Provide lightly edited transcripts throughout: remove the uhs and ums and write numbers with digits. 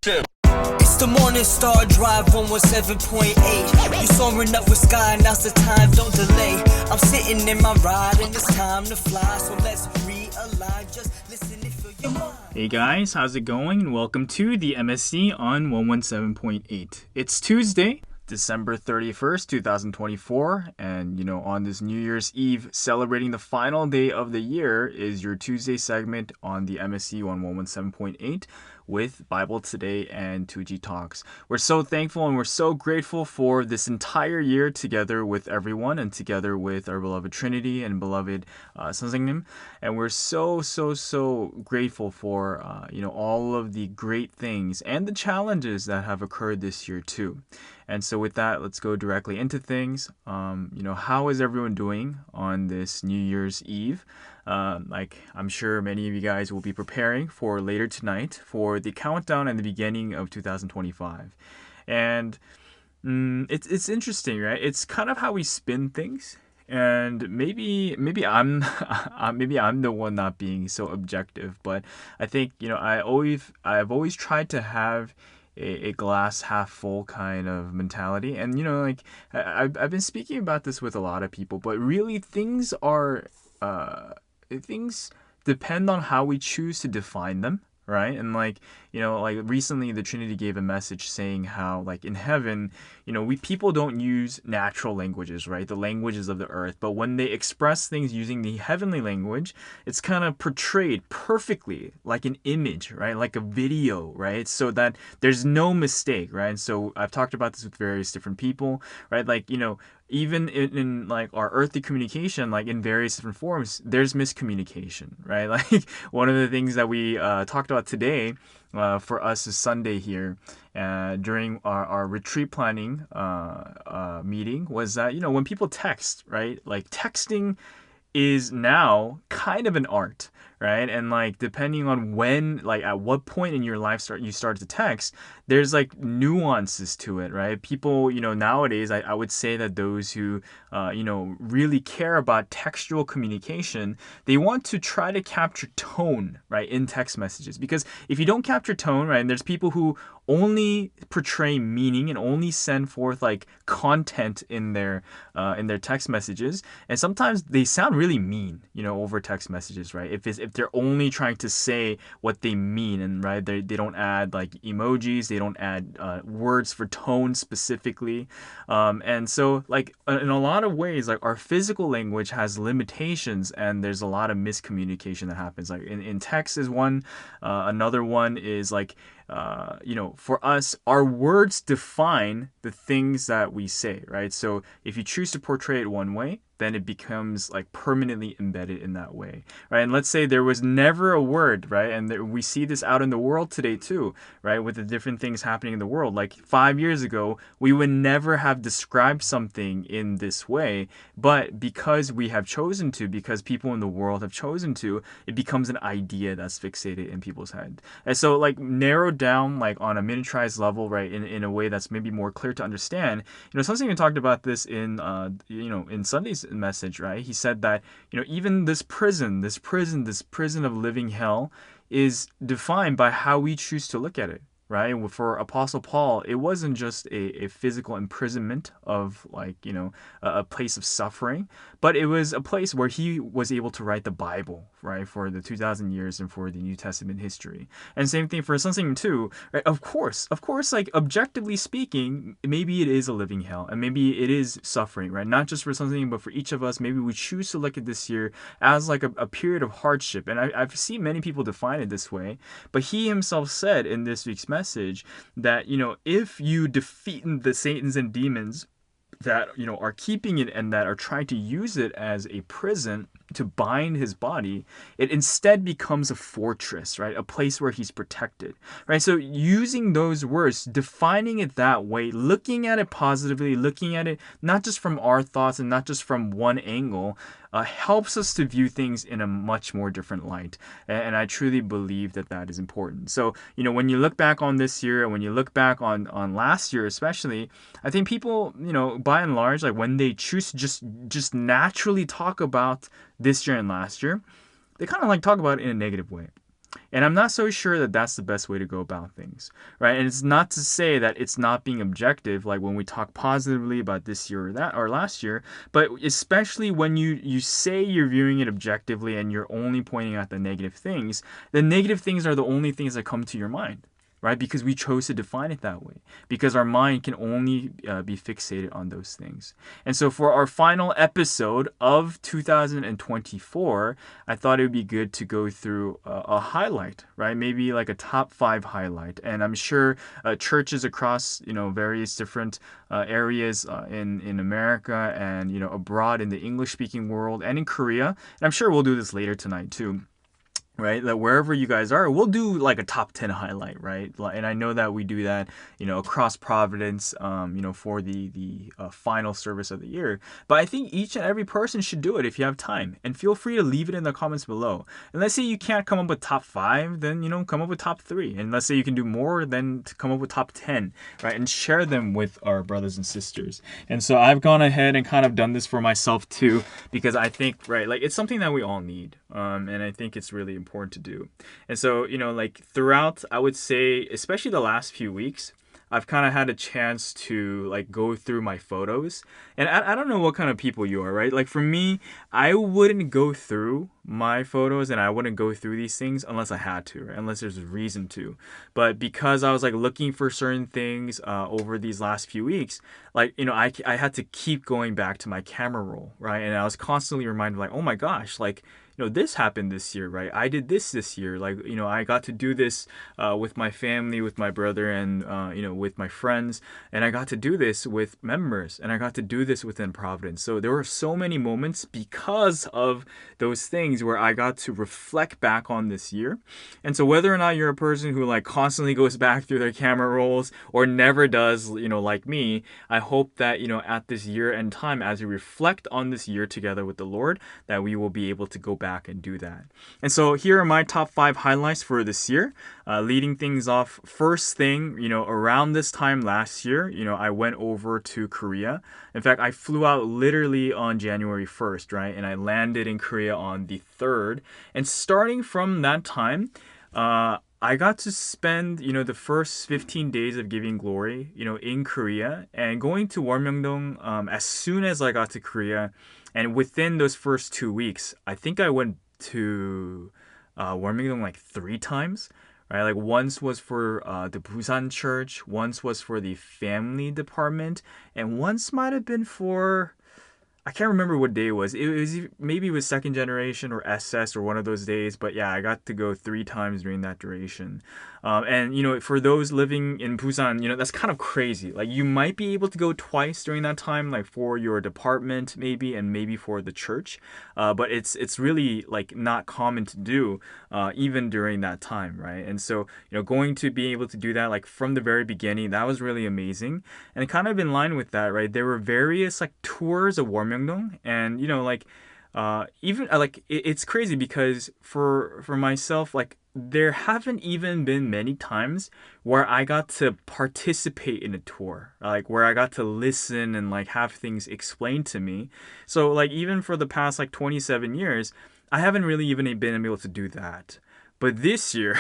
It's the Morning Star Drive 117.8. You soaring up with sky, now's the time, don't delay. I'm sitting in my ride and it's time to fly, so let's realign. Just listen and feel your mind. Hey guys, how's it going? And welcome to the MSD on 117.8. It's Tuesday, December 31st, 2024, and on this New Year's Eve, celebrating the final day of the year, is your Tuesday segment on the MSD on 117.8 with Bible Today and 2G Talks. We're so thankful and we're so grateful for this entire year together with everyone and together with our beloved Trinity and beloved 선생님. And we're so grateful for all of the great things and the challenges that have occurred this year too. And so with that, let's go directly into things. How is everyone doing on this New Year's Eve? I'm sure many of you guys will be preparing for later tonight for the countdown and the beginning of 2025. And it's interesting, right? It's kind of how we spin things. And maybe I'm the one not being so objective, but I think I've always tried to have a glass half full kind of mentality. And I've been speaking about this with a lot of people, but really things depend on how we choose to define them, right? And recently the Trinity gave a message saying how in heaven, people don't use natural languages, right? The languages of the earth, but when they express things using the heavenly language, it's kind of portrayed perfectly like an image, right? Like a video, right? So that there's no mistake, right? And so I've talked about this with various different people, right? Even in our earthly communication, in various different forms, there's miscommunication, right? One of the things that we talked about today for us is Sunday here during our retreat planning meeting was that, when people text, right? Texting is now kind of an art, right? And depending on when, at what point in your life you start to text, there's nuances to it, right? People, nowadays, I would say that those who, really care about textual communication, they want to try to capture tone, right, in text messages. Because if you don't capture tone, right, and there's people who only portray meaning and only send forth content in their text messages, and sometimes they sound really mean, over text messages, right? If they're only trying to say what they mean, and right, they don't add emojis, they don't add words for tone specifically, and so in a lot of ways, our physical language has limitations, and there's a lot of miscommunication that happens. In text is one, another one is for us, our words define the things that we say, right? So if you choose to portray it one way, then it becomes permanently embedded in that way, right? And let's say there was never a word, right? And we see this out in the world today too, right? With the different things happening in the world. 5 years ago, we would never have described something in this way, but because we have chosen to, because people in the world have chosen to, it becomes an idea that's fixated in people's head. And so narrowed down on a miniaturized level, right? In a way that's maybe more clear to understand. Something we talked about this in in Sunday's message, right? He said that even this prison of living hell is defined by how we choose to look at it, right? For Apostle Paul, it wasn't just a physical imprisonment of a place of suffering, but it was a place where he was able to write the Bible, right, for the 2,000 years and for the New Testament history. And same thing for something too, right? Of course, objectively speaking, maybe it is a living hell and maybe it is suffering, right? Not just for something, but for each of us, maybe we choose to look at this year as a period of hardship. And I've seen many people define it this way, but he himself said in this week's message that, if you defeat the Satans and demons that are keeping it and that are trying to use it as a prison to bind his body, it instead becomes a fortress, right? A place where he's protected, right? So using those words, defining it that way, looking at it positively, looking at it not just from our thoughts and not just from one angle, helps us to view things in a much more different light. And I truly believe that that is important. So, when you look back on this year and when you look back on last year especially, I think people, by and large, when they choose to just naturally talk about this year and last year, they kind of talk about it in a negative way. And I'm not so sure that that's the best way to go about things, right? And it's not to say that it's not being objective, like when we talk positively about this year or that or last year, but especially when you say you're viewing it objectively and you're only pointing out the negative things are the only things that come to your mind, right? Because we chose to define it that way, because our mind can only be fixated on those things. And so for our final episode of 2024, I thought it would be good to go through a highlight, right? Maybe like a top 5 highlight. And I'm sure churches across, various different areas in America and, abroad in the English speaking world and in Korea. And I'm sure we'll do this later tonight too, right? That wherever you guys are, we'll do like a top 10 highlight, right? And I know that we do that, across Providence, for the final service of the year. But I think each and every person should do it if you have time. And feel free to leave it in the comments below. And let's say you can't come up with top 5, then, come up with top 3. And let's say you can do more, then come up with top 10, right? And share them with our brothers and sisters. And so I've gone ahead and kind of done this for myself too, because I think, right, like it's something that we all need. And I think it's really important to do. And so, like throughout, I would say, especially the last few weeks, I've kind of had a chance to like go through my photos. And I don't know what kind of people you are, right? Like for me, I wouldn't go through my photos and I wouldn't go through these things unless I had to, right? Unless there's a reason to. But because I was like looking for certain things over these last few weeks, like, I had to keep going back to my camera roll, right? And I was constantly reminded like, oh my gosh, like, this happened this year, right? I did this year. Like, I got to do this with my family, with my brother, and, with my friends. And I got to do this with members. And I got to do this within Providence. So there were so many moments because of those things where I got to reflect back on this year. And so whether or not you're a person who like constantly goes back through their camera rolls or never does, like me, I hope that, at this year end time, as we reflect on this year together with the Lord, that we will be able to go back and do that. And so here are my top 5 highlights for this year. Leading things off, first thing, around this time last year, I went over to Korea. In fact, I flew out literally on January 1st, right? And I landed in Korea on the 3rd. And starting from that time, I got to spend, the first 15 days of giving glory, in Korea, and going to Warmyeongdong as soon as I got to Korea. And within those first 2 weeks, I think I went to Warmyeongdong like 3 times, right? Like once was for the Busan church, once was for the family department, and once might have been for, I can't remember what day it was. Maybe it was second generation or SS or one of those days. But yeah, I got to go 3 times during that duration. And, for those living in Busan, that's kind of crazy. Like you might be able to go twice during that time, like for your department maybe, and maybe for the church. But it's really like not common to do even during that time, right? And so, going to be able to do that like from the very beginning, that was really amazing. And kind of in line with that, right, there were various like tours of Warmyeongdong, and even like it's crazy because for myself, like there haven't even been many times where I got to participate in a tour, like where I got to listen and like have things explained to me. So like even for the past like 27 years, I haven't really even been able to do that. But this year,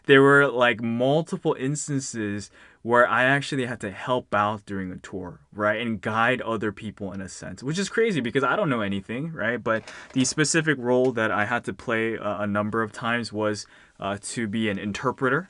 there were like multiple instances where I actually had to help out during a tour, right? And guide other people in a sense, which is crazy because I don't know anything, right? But the specific role that I had to play a number of times was to be an interpreter.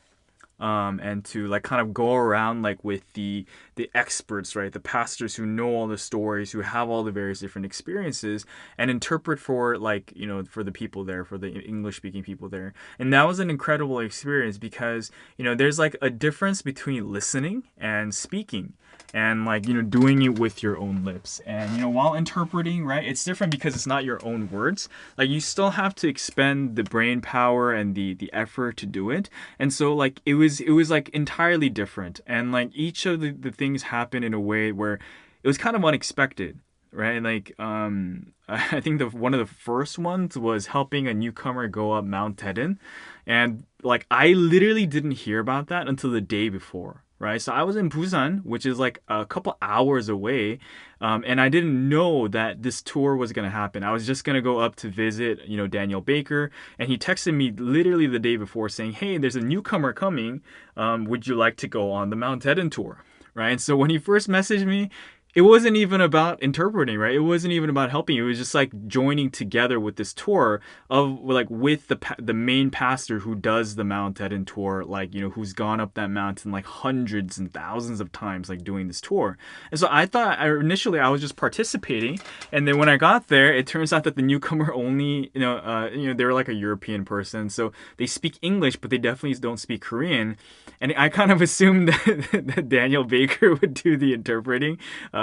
And to like kind of go around like with the experts, right? The pastors who know all the stories, who have all the various different experiences, and interpret for like, for the people there, for the English speaking people there. And that was an incredible experience because, there's like a difference between listening and speaking. And like, doing it with your own lips. And, while interpreting, right, it's different because it's not your own words. Like you still have to expend the brain power and the effort to do it. And so like, it was like entirely different. And like each of the things happened in a way where it was kind of unexpected. Right, like I think one of the first ones was helping a newcomer go up Mount Teton, and like I literally didn't hear about that until the day before. right? So I was in Busan, which is like a couple hours away, and I didn't know that this tour was gonna happen. I was just gonna go up to visit, Daniel Baker, and he texted me literally the day before saying, "Hey, there's a newcomer coming. Would you like to go on the Mount Eden tour?" Right? And so when he first messaged me, it wasn't even about interpreting, right? It wasn't even about helping. It was just like joining together with this tour of like with the main pastor who does the Mount Eden tour, like who's gone up that mountain like hundreds and thousands of times, like doing this tour. And so I thought initially I was just participating, and then when I got there, it turns out that the newcomer only, they're like a European person, so they speak English, but they definitely don't speak Korean. And I kind of assumed that Daniel Baker would do the interpreting.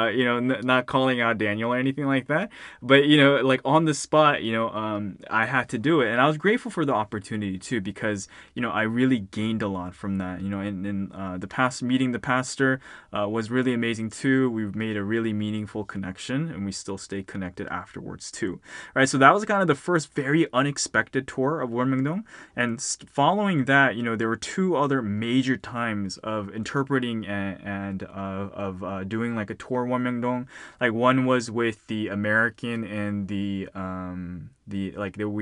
Not calling out Daniel or anything like that, but like on the spot, I had to do it, and I was grateful for the opportunity too, because I really gained a lot from that. And the past meeting the pastor was really amazing too. We've made a really meaningful connection, and we still stay connected afterwards too. Right, so that was kind of the first very unexpected tour of Wonmyeongdong, and following that, there were two other major times of interpreting and of doing like a tour Wonmyeongdong. Like one was with the American and we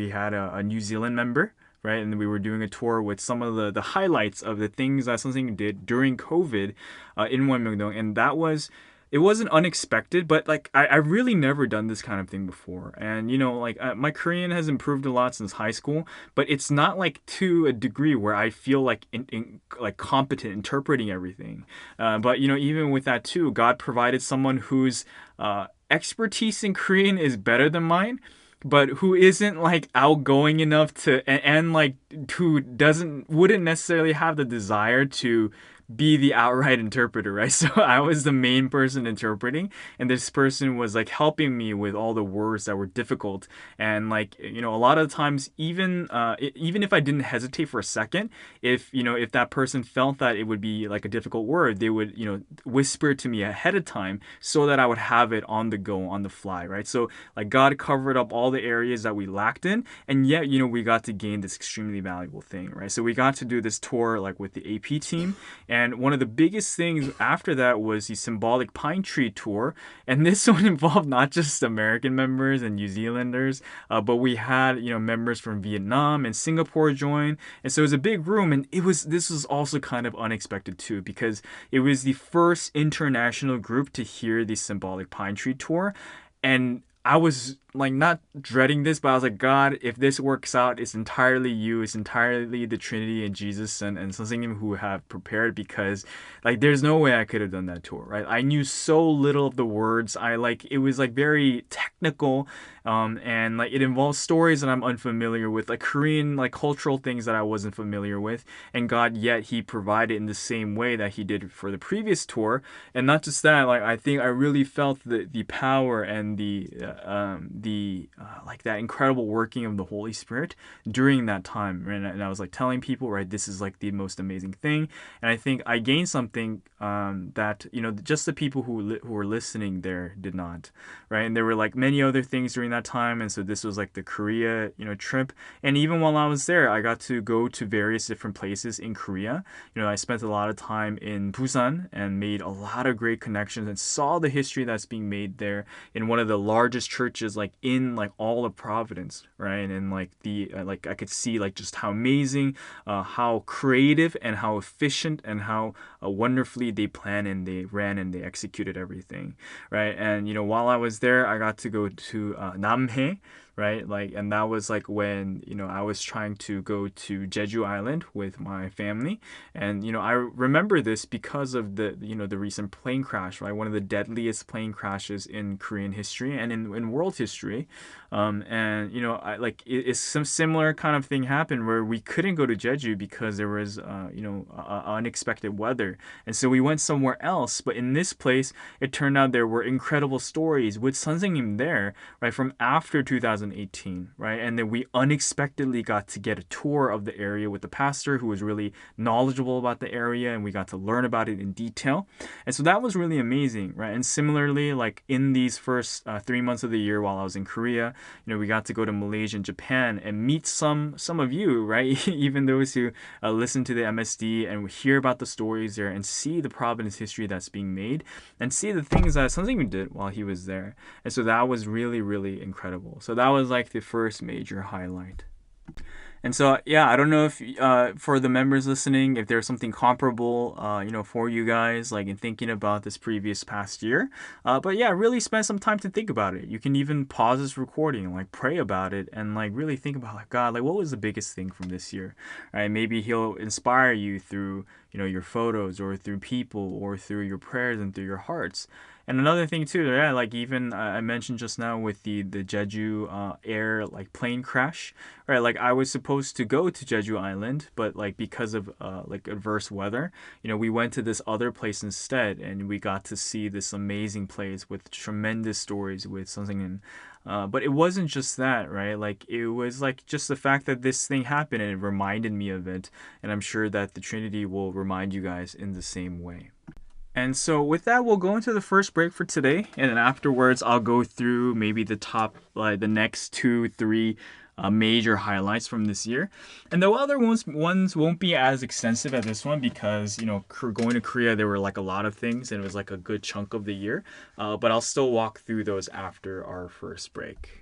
had a New Zealand member, right? And we were doing a tour with some of the highlights of the things that something did during COVID in Wonmyeongdong, and it wasn't unexpected, but like I really never done this kind of thing before. And my Korean has improved a lot since high school, but it's not like to a degree where I feel like like competent interpreting everything. But even with that too, God provided someone whose expertise in Korean is better than mine, but who isn't like outgoing enough to and like who wouldn't necessarily have the desire to be the outright interpreter, right? So I was the main person interpreting, and this person was like helping me with all the words that were difficult. And like a lot of times, even if I didn't hesitate for a second, if that person felt that it would be like a difficult word, they would whisper to me ahead of time so that I would have it on the go, on the fly, right? So like God covered up all the areas that we lacked in, and yet we got to gain this extremely valuable thing, right? So we got to do this tour like with the AP team. And one of the biggest things after that was the Symbolic Pine Tree Tour. And this one involved not just American members and New Zealanders, but we had, members from Vietnam and Singapore join. And so it was a big room. And this was also kind of unexpected too, because it was the first international group to hear the Symbolic Pine Tree Tour. And I was like not dreading this, but I was like, God, if this works out, it's entirely you, it's entirely the Trinity and Jesus and something who have prepared, because like there's no way I could have done that tour, right? I knew so little of the words. It was like very technical, and like it involves stories that I'm unfamiliar with, like Korean like cultural things that I wasn't familiar with, and God yet He provided in the same way that He did for the previous tour. And not just that, like I think I really felt the power and the like that incredible working of the Holy Spirit during that time, right? And I was like telling people, right, this is like the most amazing thing. And I think I gained something that just the people who were listening there did not, right? And there were like many other things during that time, and so this was like the Korea trip. And even while I was there, I got to go to various different places in Korea. I spent a lot of time in Busan and made a lot of great connections and saw the history that's being made there in one of the largest churches like in like all of Providence, right? And like like I could see like just how amazing, how creative and how efficient and how wonderfully they planned and they ran and they executed everything, right? And while I was there, I got to go to Namhae, right? Like, and that was like when I was trying to go to Jeju Island with my family, and I remember this because of the the recent plane crash, right? One of the deadliest plane crashes in Korean history and in world history. And it's some similar kind of thing happened where we couldn't go to Jeju because there was unexpected weather, and so we went somewhere else. But in this place, it turned out there were incredible stories with 선생님 there, right, from after 2000. 2018, right? And then we unexpectedly got to get a tour of the area with the pastor who was really knowledgeable about the area, and we got to learn about it in detail. And so that was really amazing, right? And similarly, like in these first 3 months of the year while I was in Korea, we got to go to Malaysia and Japan and meet some of you, right? Even those who listen to the MSD and hear about the stories there and see the Providence history that's being made and see the things that Sunseung did while he was there. And so that was really, really incredible. So that was like the first major highlight. And so, yeah, I don't know if for the members listening, if there's something comparable, for you guys, like in thinking about this previous past year. But yeah, really spend some time to think about it. You can even pause this recording and like pray about it and like really think about like, God, like what was the biggest thing from this year? Right? Maybe he'll inspire you through, your photos or through people or through your prayers and through your hearts. And another thing too, yeah, like even I mentioned just now with the Jeju air like plane crash, right? Like I was supposed to go to Jeju Island, but like because of like adverse weather, we went to this other place instead, and we got to see this amazing place with tremendous stories with Sunseung. But it wasn't just that, right? Like it was like just the fact that this thing happened and it reminded me of it, and I'm sure that the Trinity will remind you guys in the same way. And so with that, we'll go into the first break for today. And then afterwards, I'll go through maybe the top, like the next 2-3 major highlights from this year. And the other ones won't be as extensive as this one because, going to Korea, there were like a lot of things and it was like a good chunk of the year. But I'll still walk through those after our first break.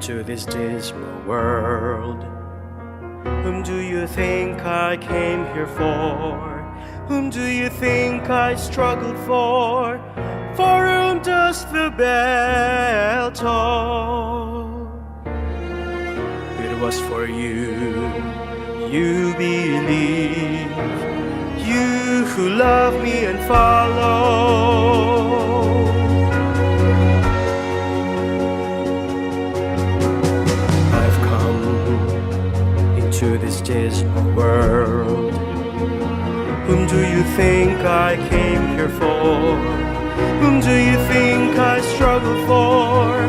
To this dismal world. Whom do you think I came here for? Whom do you think I struggled for? For whom does the bell toll? It was for you, you believe, you who love me and follow. To this dismal world. Whom do you think I came here for? Whom do you think I struggled for?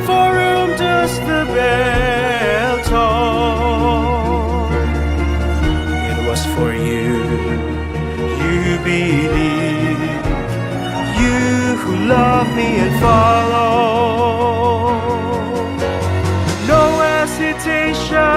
For whom does the bell toll? It was for you, you believe, you who love me and follow. No hesitation,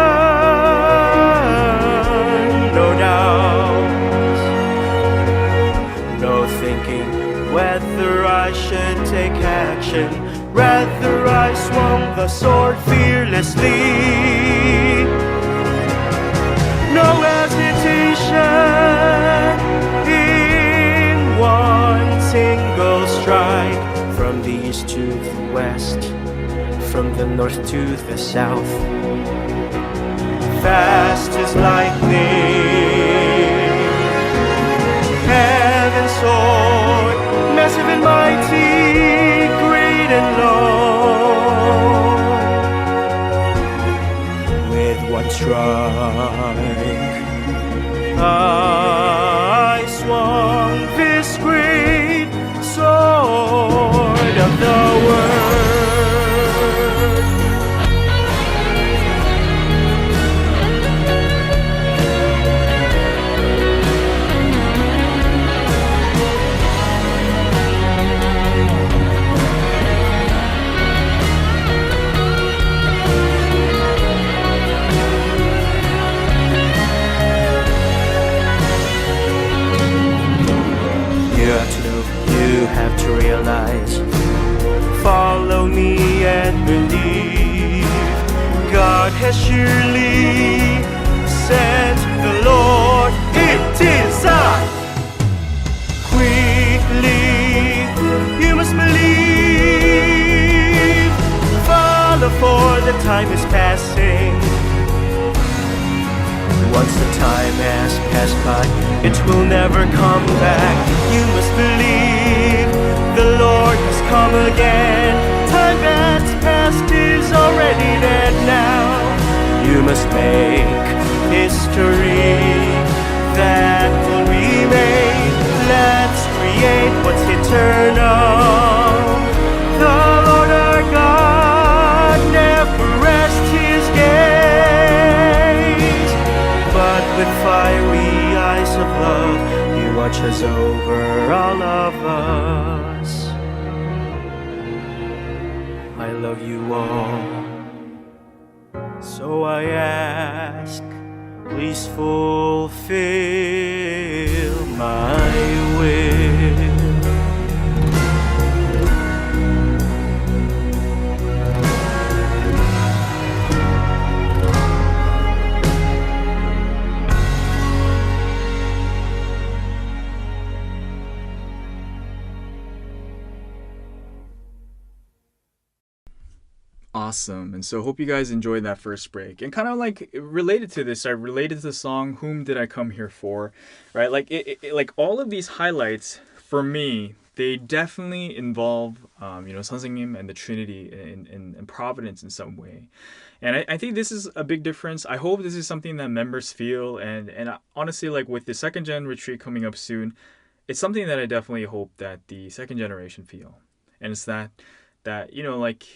whether I should take action, rather I swung the sword fearlessly. No hesitation, in one single strike, from the east to the west, from the north to the south, fast as lightning, heaven's sword, massive and mighty, great and low. With one strike, I swung this great sword of the word. You have to realize, follow me and believe. God has surely sent the Lord. It is I. Quickly for the time is passing. Once the time has passed by, it will never come back. You must believe the Lord has come again. Time that's past is already dead now. You must make history that will remain. Let's create what's eternal. The Lord our God never rests his gaze, but with fiery eyes of love he watches over all of us. I love you all, so I ask, please fulfill my will. Awesome. And so hope you guys enjoyed that first break. And kind of like related to this, I related to the song Whom Did I Come Here For? Right? Like like all of these highlights for me, they definitely involve Sonsingim and the Trinity and Providence in some way. And I think this is a big difference. I hope this is something that members feel, and honestly, like with the second gen retreat coming up soon, it's something that I definitely hope that the second generation feel. And it's that like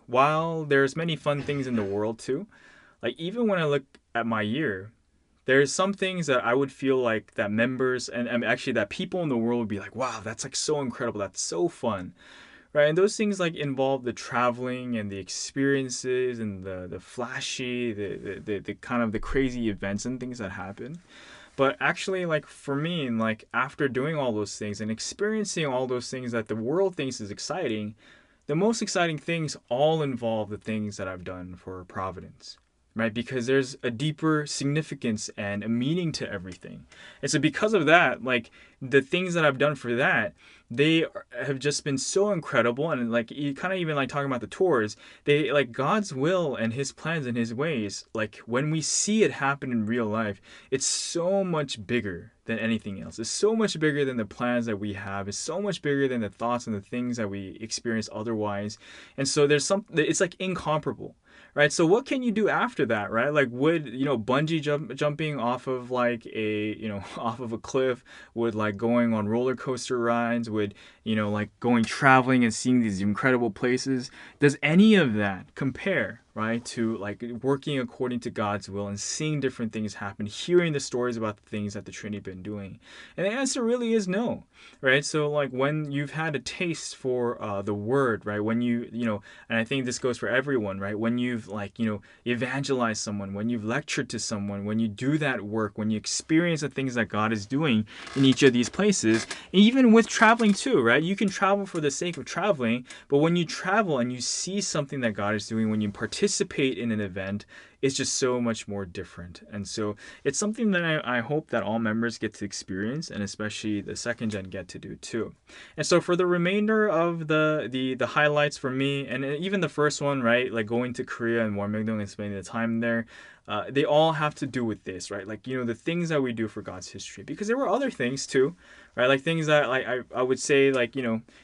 while there's many fun things in the world too, like even when I look at my year, there's some things that I would feel like that members and actually that people in the world would be like, wow, that's like so incredible, that's so fun, right? And those things like involve the traveling and the experiences and the flashy, the kind of the crazy events and things that happen. But actually, like for me, like after doing all those things and experiencing all those things that the world thinks is exciting, the most exciting things all involve the things that I've done for Providence, right? Because there's a deeper significance and a meaning to everything. And so because of that, like the things that I've done for that, they have just been so incredible. And like you kind of even like talking about the tours, they like God's will and his plans and his ways, like when we see it happen in real life, it's so much bigger than anything else. It's so much bigger than the plans that we have. It's so much bigger than the thoughts and the things that we experience otherwise. And so it's like incomparable, right? So what can you do after that, right? Like would, bungee jumping off of like off of a cliff, would like going on roller coaster rides, would, like going traveling and seeing these incredible places. Does any of that compare, right, to like working according to God's will and seeing different things happen, hearing the stories about the things that the Trinity have been doing? And the answer really is no, right? So like when you've had a taste for the word, right, when you and I think this goes for everyone, right, when you've like evangelized someone, when you've lectured to someone, when you do that work, when you experience the things that God is doing in each of these places, even with traveling too, right? You can travel for the sake of traveling, but when you travel and you see something that God is doing, when you participate in an event, it's just so much more different. And so it's something that I hope that all members get to experience, and especially the second gen get to do too. And so for the remainder of the highlights for me, and even the first one, right, like going to Korea and Warmyeongdong and spending the time there, they all have to do with this, right? Like, the things that we do for God's history, because there were other things too, right? Like things that like I would say like,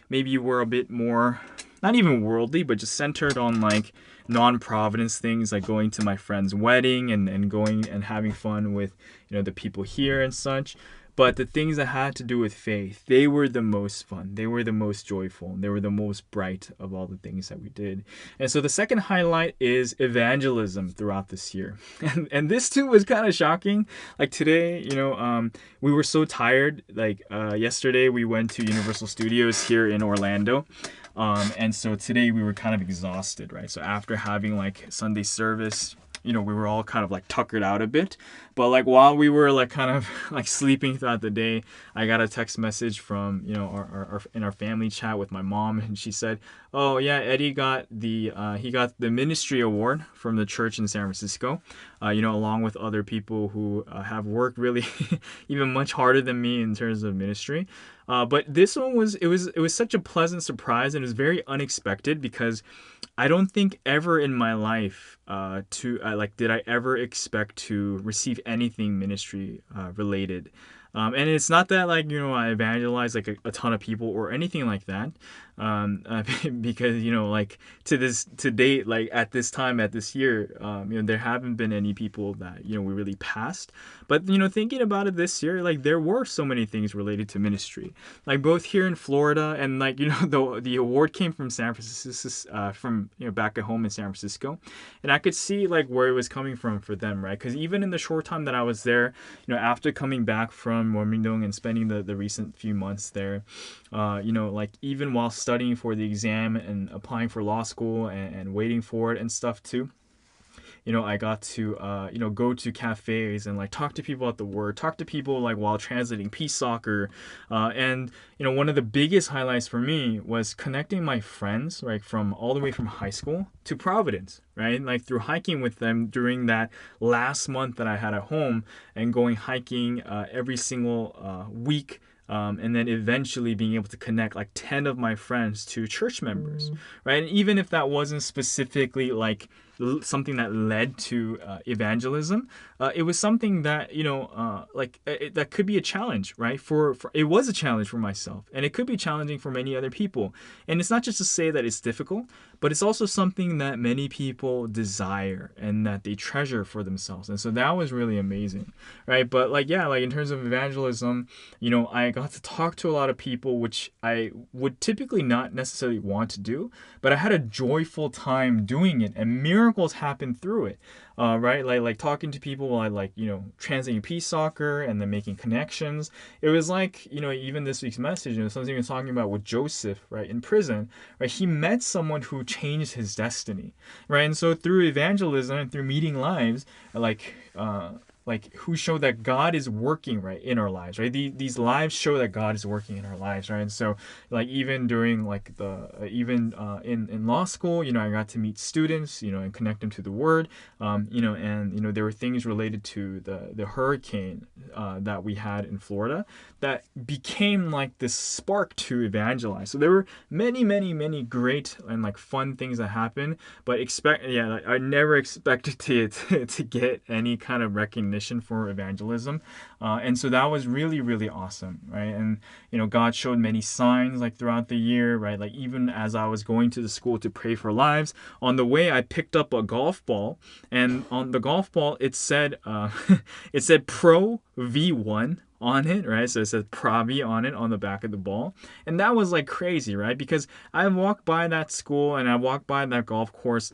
maybe were a bit more, not even worldly, but just centered on like non-Providence things, like going to my friend's wedding and going and having fun with, the people here and such. But the things that had to do with faith, they were the most fun. They were the most joyful. They were the most bright of all the things that we did. And so the second highlight is evangelism throughout this year. And this too was kind of shocking. Like today, we were so tired. Like yesterday we went to Universal Studios here in Orlando. And so today we were kind of exhausted, right? So after having like Sunday service, we were all kind of like tuckered out a bit. But like while we were like kind of like sleeping throughout the day, I got a text message from, our in our family chat with my mom, and she said, Oh yeah, Eddie got he got the ministry award from the church in San Francisco, along with other people who have worked really even much harder than me in terms of ministry. But this one was such a pleasant surprise, and it was very unexpected because I don't think ever in my life did I ever expect to receive anything ministry related. And it's not that I evangelize like a ton of people or anything like that, because to date, like at this time at this year, there haven't been any people that we really passed. But thinking about it this year, like there were so many things related to ministry, like both here in Florida and the award came from San Francisco, from back at home in San Francisco, and I could see like where it was coming from for them, right? Because even in the short time that I was there, after coming back from Warmingdong and spending the recent few months there, even while studying for the exam and applying for law school and waiting for it and stuff too, I got to, go to cafes and like talk to people at the word, talk to people like while translating peace soccer. And one of the biggest highlights for me was connecting my friends, right, from all the way from high school to Providence, right? Like through hiking with them during that last month that I had at home and going hiking every single week. And then eventually being able to connect like 10 of my friends to church members, right? And even if that wasn't specifically like something that led to evangelism, it was something that that could be a challenge, right? For it was a challenge for myself, and it could be challenging for many other people. And it's not just to say that it's difficult, but it's also something that many people desire and that they treasure for themselves. And so that was really amazing, right? But in terms of evangelism, I got to talk to a lot of people, which I would typically not necessarily want to do, but I had a joyful time doing it, and miracles happened through it. Right? Like talking to people while translating peace soccer and then making connections. It was like, even this week's message, something he was talking about with Joseph, right, in prison, right? He met someone who changed his destiny, right? And so through evangelism and through meeting lives, who show that God is working, right, in our lives, right? These lives show that God is working in our lives, right? And so even during in law school, I got to meet students, and connect them to the word, and there were things related to the hurricane that we had in Florida that became like this spark to evangelize. So there were many great and fun things that happened, but I never expected to get any kind of recognition for evangelism, and so that was really, really awesome, right? And God showed many signs throughout the year, right? Like even as I was going to the school to pray for lives, on the way I picked up a golf ball, and on the golf ball it said it said PROVI on it, right? So it says PROVI on it on the back of the ball. And that was crazy, right? Because I walked by that school and I walked by that golf course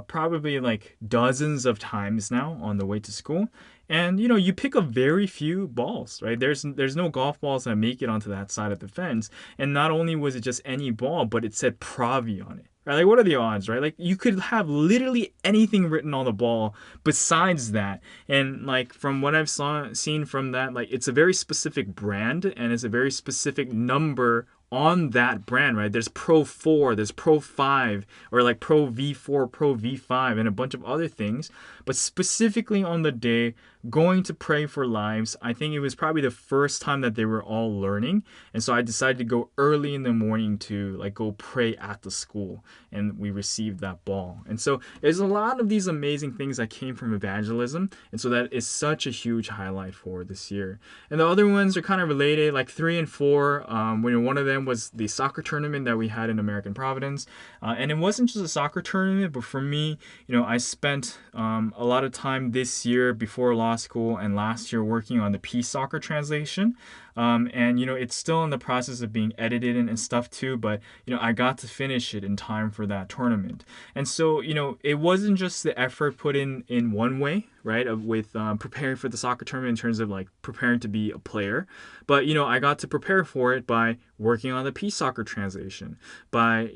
probably dozens of times now on the way to school. And you pick up very few balls, right? There's no golf balls that make it onto that side of the fence. And not only was it just any ball, but it said PROVI on it. Right? What are the odds, right? You could have literally anything written on the ball besides that. And from what I've seen from that, it's a very specific brand and it's a very specific number on that brand, right? There's Pro 4, there's Pro 5, or Pro V4, Pro V5, and a bunch of other things. But specifically on the day, going to pray for lives, I think it was probably the first time that they were all learning. And so I decided to go early in the morning to go pray at the school, and we received that ball. And so there's a lot of these amazing things that came from evangelism. And so that is such a huge highlight for this year. And the other ones are kind of related, 3 and 4. When one of them was the soccer tournament that we had in American Providence. And it wasn't just a soccer tournament, but for me, I spent a lot of time this year before law school and last year working on the peace soccer translation. And it's still in the process of being edited and stuff too, but I got to finish it in time for that tournament. And so it wasn't just the effort put in one way, right, with preparing for the soccer tournament in terms of preparing to be a player, but I got to prepare for it by working on the peace soccer translation, by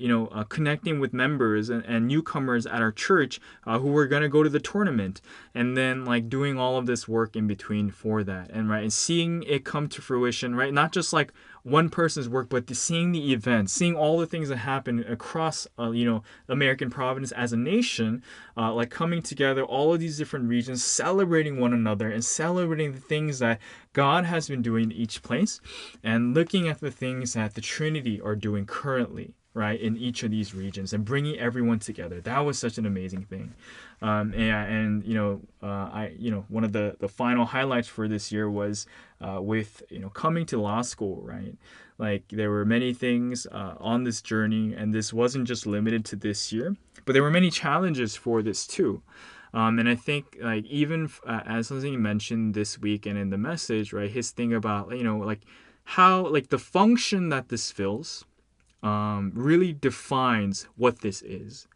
connecting with members and newcomers at our church who were going to go to the tournament, and then doing all of this work in between for that, and seeing it come to fruition, right? Not just one person's work, but seeing the events, seeing all the things that happen across, American Providence as a nation, like coming together, all of these different regions, celebrating one another and celebrating the things that God has been doing in each place, and looking at the things that the Trinity are doing currently, right, in each of these regions, and bringing everyone together. That was such an amazing thing. One of the final highlights for this year was with coming to law school, right? Like there were many things on this journey, and this wasn't just limited to this year, but there were many challenges for this too. And I think like even as something mentioned this week and in the message, right, his thing about like how like the function that this fills really defines what this is,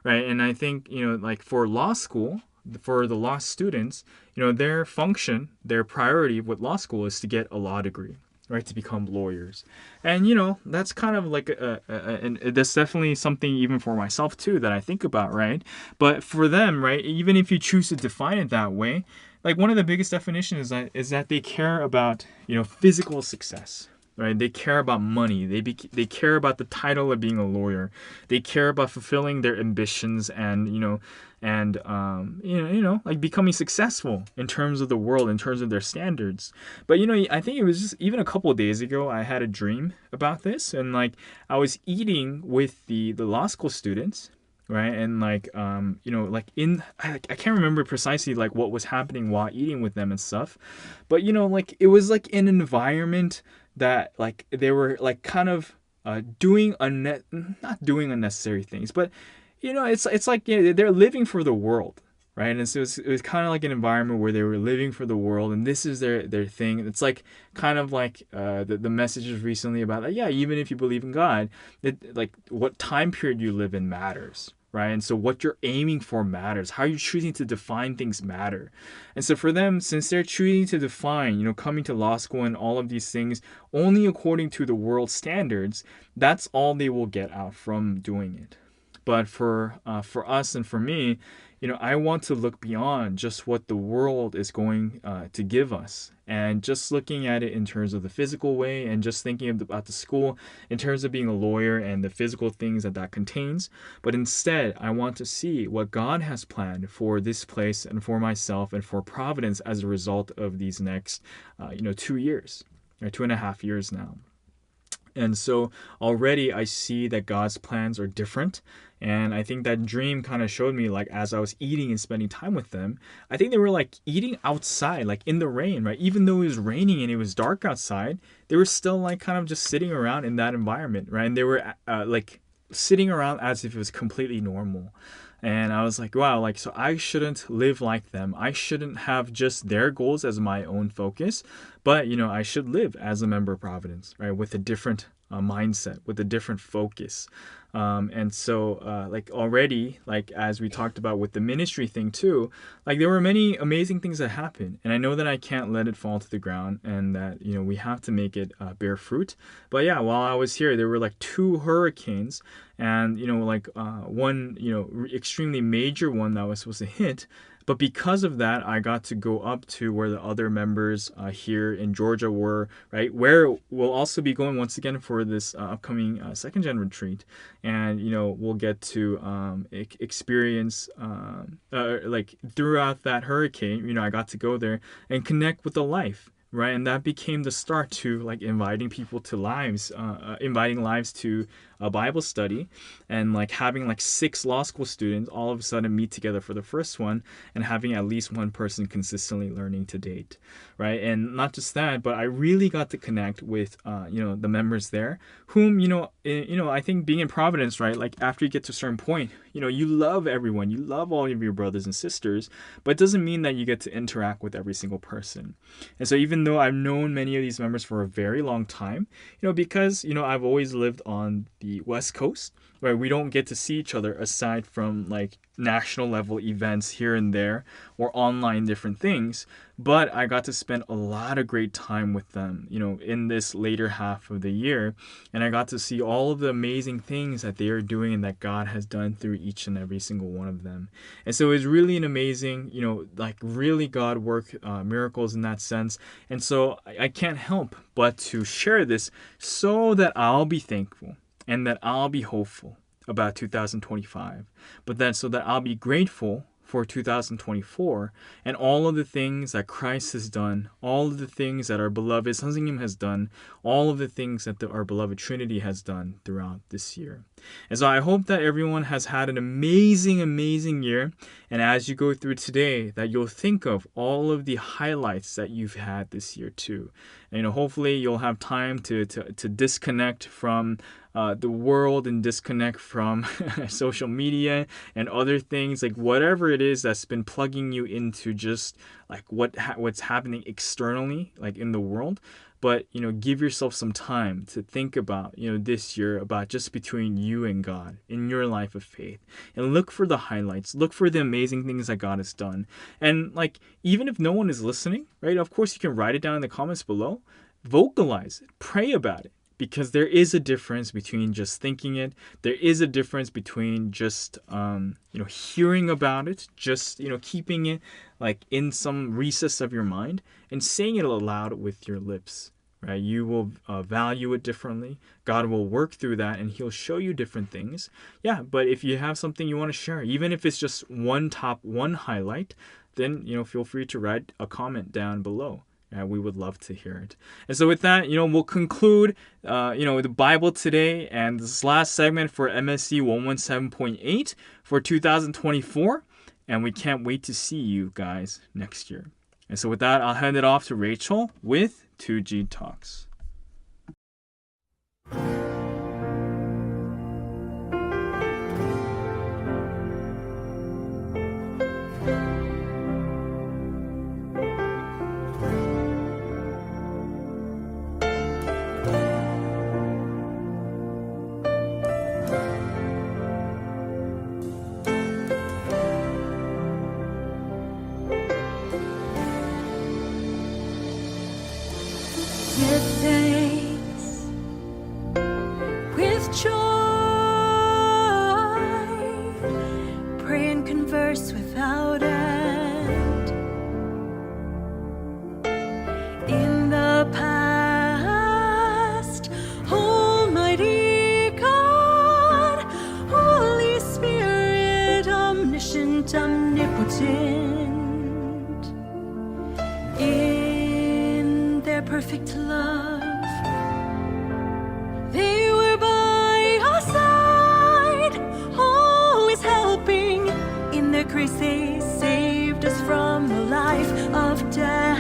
right? And I think like for law school, for the law students, their function, their priority with law school is to get a law degree, right, to become lawyers. And that's kind of like and that's definitely something even for myself too that I think about, right? But for them, right, even if you choose to define it that way, like one of the biggest definitions is that they care about physical success, right? They care about money. They care about the title of being a lawyer. They care about fulfilling their ambitions and like becoming successful in terms of the world, in terms of their standards. But I think it was just even a couple of days ago I had a dream about this, and like I was eating with the law school students, right? And like like I can't remember precisely like what was happening while eating with them and stuff, but like it was like in an environment that like they were like kind of not doing unnecessary things, but it's like they're living for the world, right? And so it was kind of like an environment where they were living for the world, and this is their thing. It's like kind of like the messages recently about like, yeah, even if you believe in God, like what time period you live in matters, right? And so what you're aiming for matters. How you're choosing to define things matter. And so for them, since they're choosing to define, coming to law school and all of these things only according to the world standards, that's all they will get out from doing it. But for us and for me, I want to look beyond just what the world is going to give us, and just looking at it in terms of the physical way, and just thinking about the school in terms of being a lawyer and the physical things that contains. But instead, I want to see what God has planned for this place and for myself and for Providence as a result of these next 2 years, or 2.5 years now. And so already I see that God's plans are different. And I think that dream kind of showed me, like, as I was eating and spending time with them, I think they were like eating outside, like in the rain, right? Even though it was raining and it was dark outside, they were still like kind of just sitting around in that environment, right? And they were like sitting around as if it was completely normal. And I was like, wow, like, so I shouldn't live like them. I shouldn't have just their goals as my own focus, but, I should live as a member of Providence, right? With a different mindset, with a different focus. And so, like already, like as we talked about with the ministry thing too, like there were many amazing things that happened, and I know that I can't let it fall to the ground, and that we have to make it bear fruit. But yeah, while I was here, there were like 2 hurricanes, and like one extremely major one that was supposed to hit. But because of that, I got to go up to where the other members here in Georgia were, right? Where we'll also be going once again for this upcoming second gen retreat. And, we'll get to experience, like throughout that hurricane, I got to go there and connect with the life. Right, and that became the start to like inviting people to lives, inviting lives to a Bible study, and like having like 6 law school students all of a sudden meet together for the first one, and having at least one person consistently learning to date, right? And not just that, but I really got to connect with the members there, whom I think being in Providence, right? Like after you get to a certain point, you love everyone, you love all of your brothers and sisters, but it doesn't mean that you get to interact with every single person. And so even though I've known many of these members for a very long time, because I've always lived on the West Coast, right? We don't get to see each other aside from like national level events here and there or online different things, but I got to spend a lot of great time with them, in this later half of the year. And I got to see all of the amazing things that they are doing and that God has done through each and every single one of them. And so it's really an amazing, like really God work miracles in that sense. And so I can't help but to share this so that I'll be thankful and that I'll be hopeful about 2025, but then so that I'll be grateful for 2024 and all of the things that Christ has done, all of the things that our beloved Sonship has done, all of the things that our beloved Trinity has done throughout this year. And so I hope that everyone has had an amazing, amazing year. And as you go through today, that you'll think of all of the highlights that you've had this year too. And hopefully you'll have time to disconnect from the world and disconnect from social media and other things, like whatever it is that's been plugging you into just like what's happening externally, like in the world. But give yourself some time to think about this year, about just between you and God in your life of faith, and look for the highlights, look for the amazing things that God has done. And like, even if no one is listening, right, of course you can write it down in the comments below, vocalize it, pray about it. Because there is a difference between just thinking it. There is a difference between just hearing about it, just keeping it like in some recess of your mind, and saying it aloud with your lips. Right? You will value it differently. God will work through that, and He'll show you different things. Yeah, but if you have something you want to share, even if it's just one highlight, then feel free to write a comment down below. We would love to hear it. And so with that, we'll conclude, the Bible today and this last segment for MSD 117.8 for 2024. And we can't wait to see you guys next year. And so with that, I'll hand it off to Rachel with 2G Talks. Give thanks with joy. Pray and converse without end. In the past, Almighty God, Holy Spirit, omniscient, omnipotent, perfect love, they were by our side, always helping. In their grace they saved us from the life of death,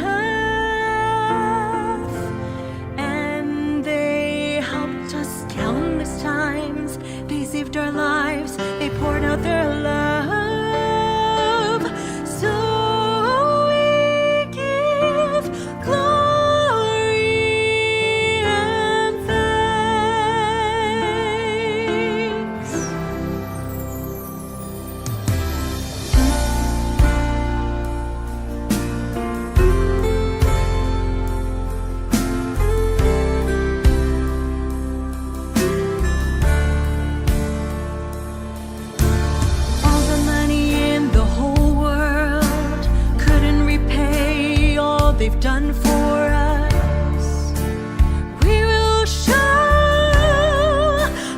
and they helped us countless times. They saved our lives, they poured out their love. So we give glory. They've done for us. We will show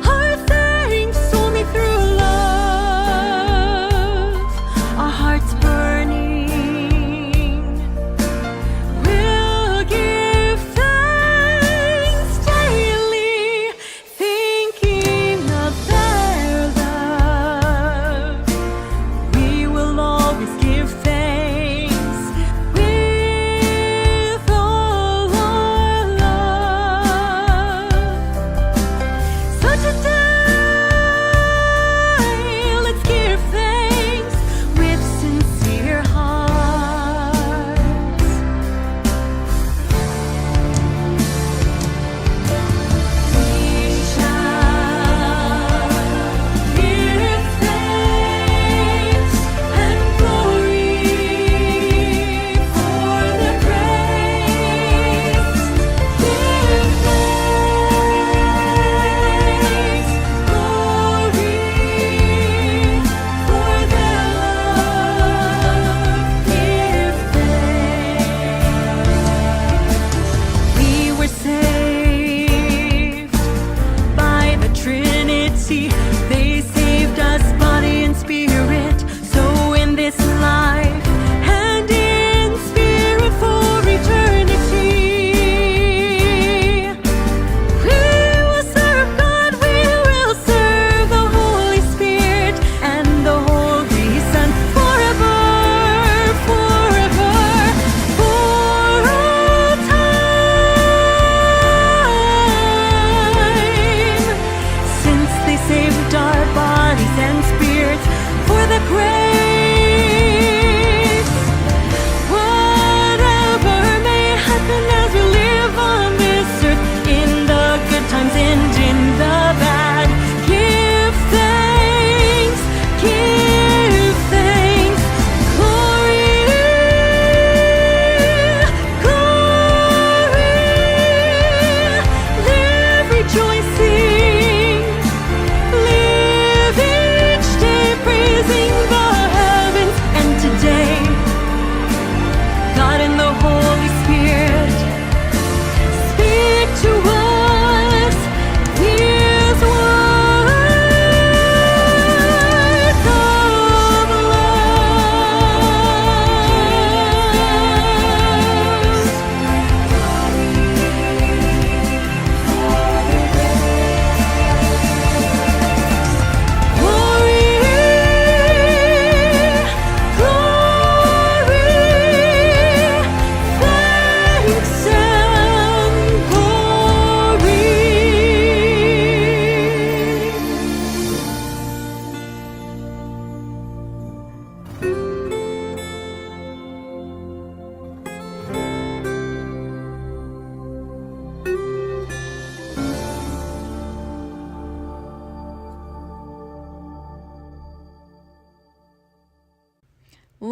our thanks only through love. Our hearts burning. We'll give thanks daily, thinking of their love. We will always give thanks.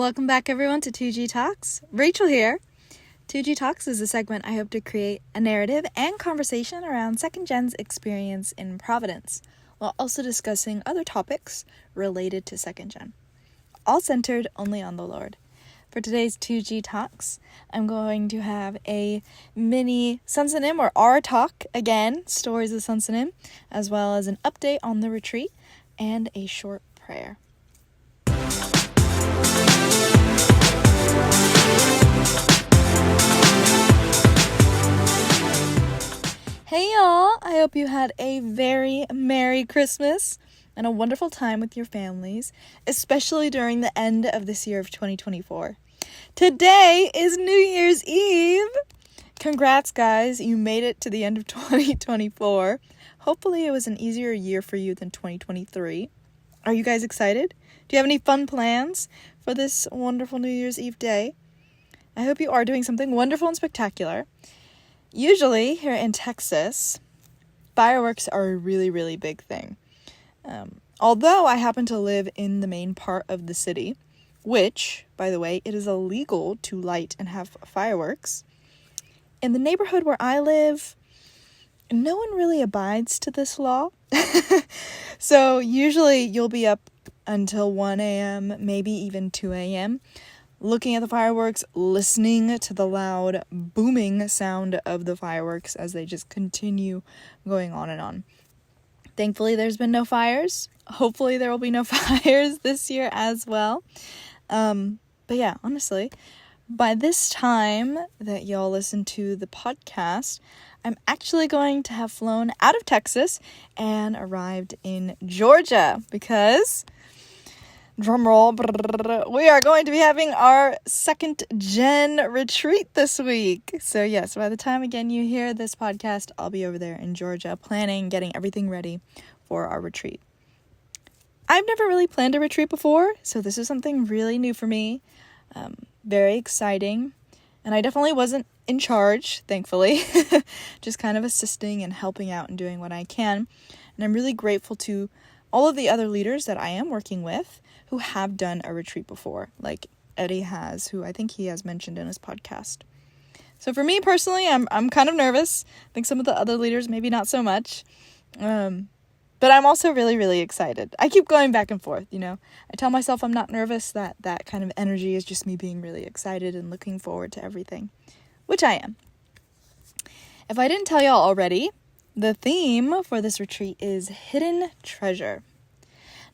Welcome back, everyone, to 2G Talks. Rachel here. 2G Talks is a segment I hope to create a narrative and conversation around Second Gen's experience in Providence, while also discussing other topics related to Second Gen, all centered only on the Lord. For today's 2G Talks, I'm going to have a mini Sunsanim or our talk again, stories of Sunsanim, as well as an update on the retreat and a short prayer. Hey y'all, I hope you had a very Merry Christmas and a wonderful time with your families, especially during the end of this year of 2024. Today is New Year's Eve. Congrats, guys. You made it to the end of 2024. Hopefully it was an easier year for you than 2023. Are you guys excited? Do you have any fun plans for this wonderful New Year's Eve day? I hope you are doing something wonderful and spectacular. Usually here in Texas, fireworks are a really, really big thing. Although I happen to live in the main part of the city, which, by the way, it is illegal to light and have fireworks. In the neighborhood where I live, no one really abides to this law. So usually you'll be up until 1 a.m., maybe even 2 a.m., looking at the fireworks, listening to the loud booming sound of the fireworks as they just continue going on and on. Thankfully, there's been no fires. Hopefully, there will be no fires this year as well. But yeah, honestly, by this time that y'all listen to the podcast, I'm actually going to have flown out of Texas and arrived in Georgia because, drumroll, we are going to be having our Second Gen retreat this week. So yes, by the time again you hear this podcast, I'll be over there in Georgia getting everything ready for our retreat. I've never really planned a retreat before, so this is something really new for me. Very exciting. And I definitely wasn't in charge, thankfully. Just kind of assisting and helping out and doing what I can. And I'm really grateful to all of the other leaders that I am working with who have done a retreat before, like Eddie has, who I think he has mentioned in his podcast. So for me personally, I'm kind of nervous. I think some of the other leaders maybe not so much. But I'm also really, really excited. I keep going back and forth, I tell myself I'm not nervous, that kind of energy is just me being really excited and looking forward to everything, which I am. If I didn't tell y'all already, the theme for this retreat is Hidden Treasure.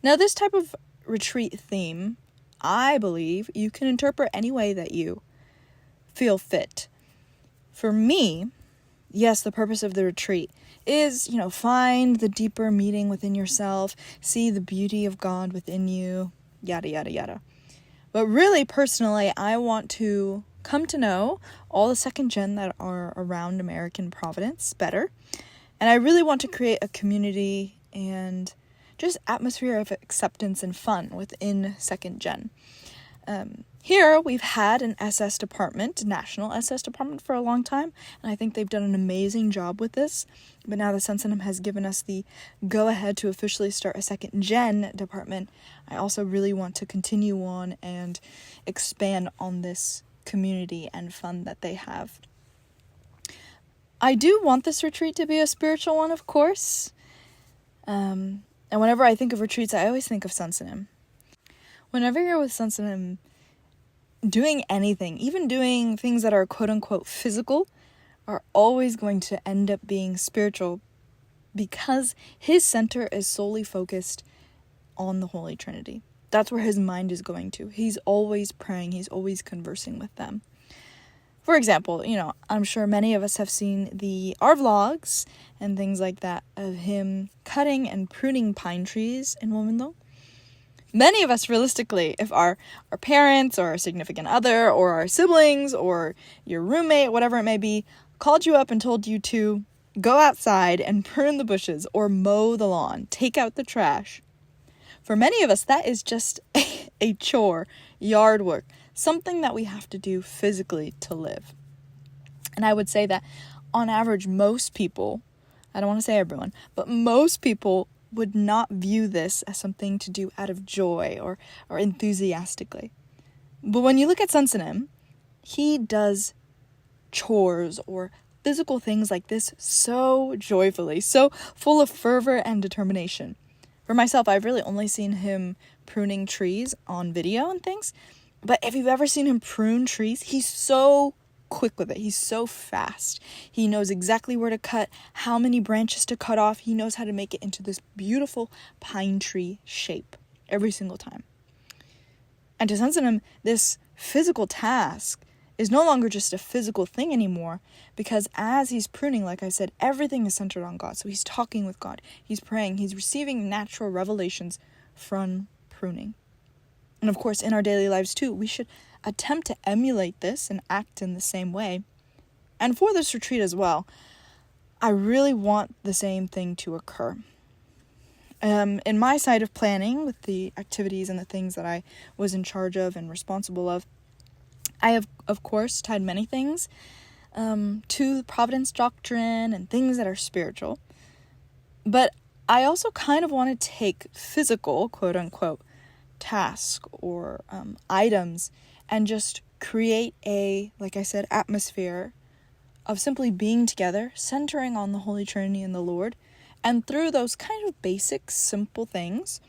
Now, this type of retreat theme, I believe, you can interpret any way that you feel fit. For me, yes, the purpose of the retreat is, find the deeper meaning within yourself, see the beauty of God within you, yada, yada, yada. But really, personally, I want to come to know all the Second Gen that are around American Providence better. And I really want to create a community and just atmosphere of acceptance and fun within Second Gen. Here, we've had an SS department, National SS department, for a long time, and I think they've done an amazing job with this. But now the Sunsanim has given us the go-ahead to officially start a Second Gen department. I also really want to continue on and expand on this community and fun that they have. I do want this retreat to be a spiritual one, of course. And whenever I think of retreats, I always think of Sunsanim. Whenever you're with Sunsanim, doing anything, even doing things that are quote-unquote physical, are always going to end up being spiritual because his center is solely focused on the Holy Trinity. That's where his mind is going to. He's always praying. He's always conversing with them. For example, I'm sure many of us have seen our vlogs and things like that of him cutting and pruning pine trees in Womendo. Many of us, realistically, if our parents or our significant other or our siblings or your roommate, whatever it may be, called you up and told you to go outside and prune the bushes or mow the lawn, take out the trash. For many of us, that is just a chore, yard work, something that we have to do physically to live. And I would say that on average, most people, I don't want to say everyone, but most people would not view this as something to do out of joy or enthusiastically. But when you look at Sunsanim, he does chores or physical things like this so joyfully, so full of fervor and determination. For myself, I've really only seen him pruning trees on video and things. But if you've ever seen him prune trees, he's so quick with it. He's so fast. He knows exactly where to cut, how many branches to cut off. He knows how to make it into this beautiful pine tree shape every single time. And to Sunsanim, this physical task is no longer just a physical thing anymore, because as he's pruning, like I said, everything is centered on God. So he's talking with God, he's praying, he's receiving natural revelations from pruning. And of course, in our daily lives too, we should attempt to emulate this and act in the same way. And for this retreat as well, I really want the same thing to occur. In my side of planning, with the activities and the things that I was in charge of and responsible of, I have, of course, tied many things to the providence doctrine and things that are spiritual. But I also kind of want to take physical, quote unquote, task or items and just create a, like I said, atmosphere of simply being together, centering on the Holy Trinity and the Lord, and through those kind of basic, simple things,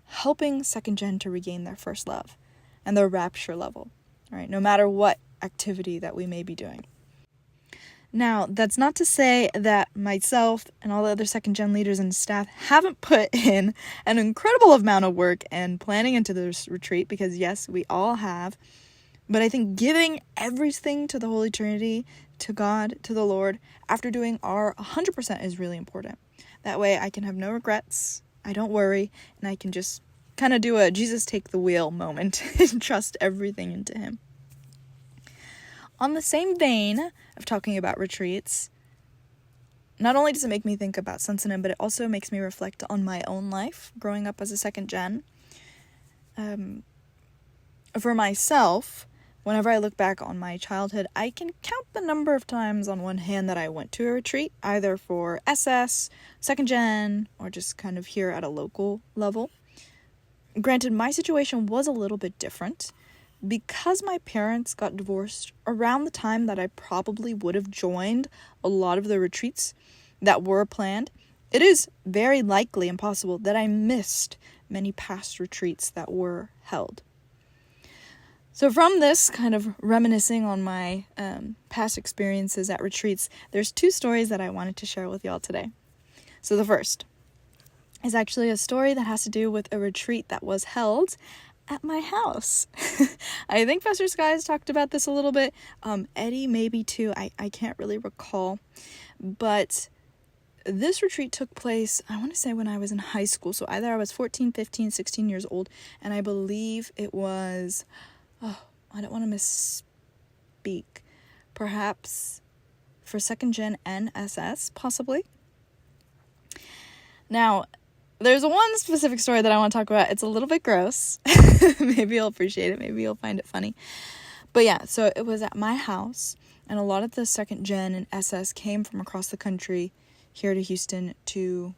helping second gen to regain their first love and their rapture level, right? No matter what activity that we may be doing. Now, that's not to say that myself and all the other second gen leaders and staff haven't put in an incredible amount of work and planning into this retreat, because yes, we all have. But I think giving everything to the Holy Trinity, to God, to the Lord, after doing our 100% is really important. That way I can have no regrets, I don't worry, and I can just kind of do a Jesus take the wheel moment and trust everything into him. On the same vein of talking about retreats, not only does it make me think about Sunsanim, but it also makes me reflect on my own life growing up as a second gen. For myself, whenever I look back on my childhood, I can count the number of times on one hand that I went to a retreat, either for SS, second gen, or just kind of here at a local level. Granted, my situation was a little bit different. Because my parents got divorced around the time that I probably would have joined a lot of the retreats that were planned, it is very likely and possible that I missed many past retreats that were held. So from this kind of reminiscing on my past experiences at retreats, there's two stories that I wanted to share with y'all today. So the first is actually a story that has to do with a retreat that was held at my house. I think Pastor Skies talked about this a little bit. Eddie maybe too. I can't really recall. But this retreat took place, I want to say when I was in high school. So either I was 14, 15, 16 years old. And I believe it was, I don't want to misspeak. Perhaps for second gen NSS, possibly. Now, there's one specific story that I want to talk about. It's a little bit gross. Maybe you'll appreciate it. Maybe you'll find it funny. But yeah, so it was at my house. And a lot of the second gen and SS came from across the country here to Houston to